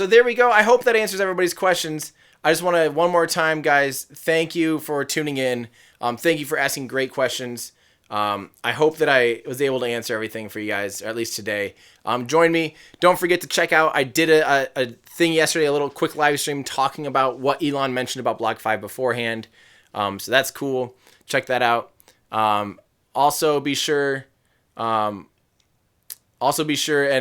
there we go. I hope that answers everybody's questions. I just want to, one more time, guys, thank you for tuning in. Thank you for asking great questions. I hope that I was able to answer everything for you guys, or at least today. Join me. Don't forget to check out, I did a thing yesterday, a little quick live stream talking about what Elon mentioned about Block 5 beforehand. So that's cool. Check that out. Also be sure, and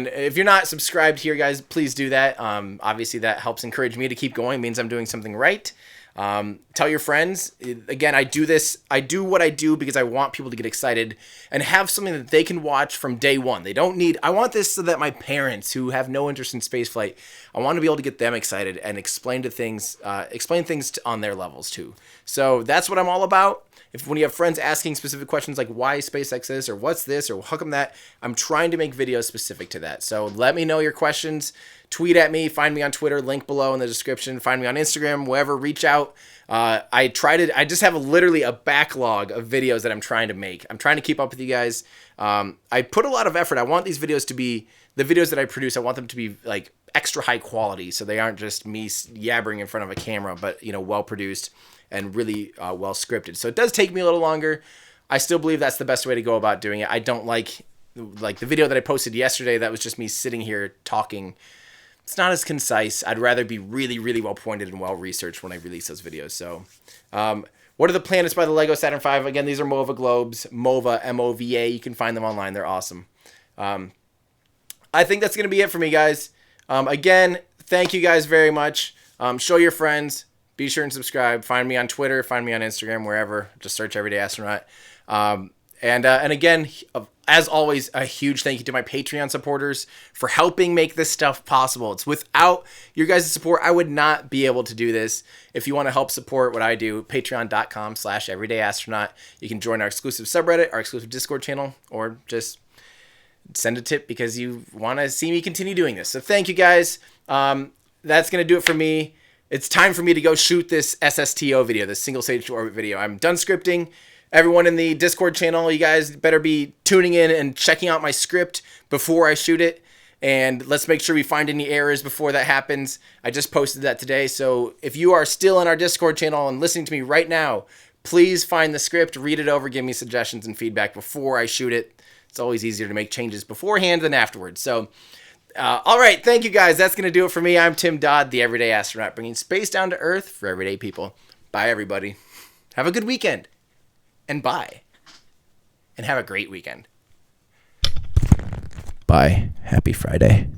if you're not subscribed here, guys, please do that. Obviously, that helps encourage me to keep going. It means I'm doing something right. Tell your friends. Again, I do what I do because I want people to get excited and have something that they can watch from day one. I want this so that my parents who have no interest in spaceflight, I want to be able to get them excited and explain things on their levels too. So that's what I'm all about. When you have friends asking specific questions like why SpaceX is or what's this or how come that, I'm trying to make videos specific to that. So let me know your questions. Tweet at me, find me on Twitter, link below in the description, find me on Instagram, wherever, reach out. I just have literally a backlog of videos that I'm trying to make. I'm trying to keep up with you guys. I put a lot of effort. I want these videos to be, the videos that I produce, I want them to be like extra high quality so they aren't just me yabbering in front of a camera, but well produced and really well scripted. So it does take me a little longer. I still believe that's the best way to go about doing it. I don't like the video that I posted yesterday that was just me sitting here talking. It's not as concise. I'd rather be really, really well pointed and well researched when I release those videos. So what are the planets by the Lego Saturn V? Again, these are MOVA globes. MOVA, M-O-V-A. You can find them online. They're awesome. I think that's going to be it for me, guys. Again, thank you guys very much. Show your friends. Be sure and subscribe. Find me on Twitter. Find me on Instagram, wherever. Just search Everyday Astronaut. And again, as always, a huge thank you to my Patreon supporters for helping make this stuff possible. It's without your guys' support, I would not be able to do this. If you want to help support what I do, patreon.com/everydayastronaut. You can join our exclusive subreddit, our exclusive Discord channel, or just send a tip because you want to see me continue doing this. So thank you guys. That's going to do it for me. It's time for me to go shoot this SSTO video, this single stage to orbit video. I'm done scripting. Everyone in the Discord channel, you guys better be tuning in and checking out my script before I shoot it. And let's make sure we find any errors before that happens. I just posted that today. So if you are still in our Discord channel and listening to me right now, please find the script, read it over, give me suggestions and feedback before I shoot it. It's always easier to make changes beforehand than afterwards. So, all right. Thank you, guys. That's going to do it for me. I'm Tim Dodd, the Everyday Astronaut, bringing space down to Earth for everyday people. Bye, everybody. Have a good weekend. And bye. And have a great weekend. Bye. Happy Friday.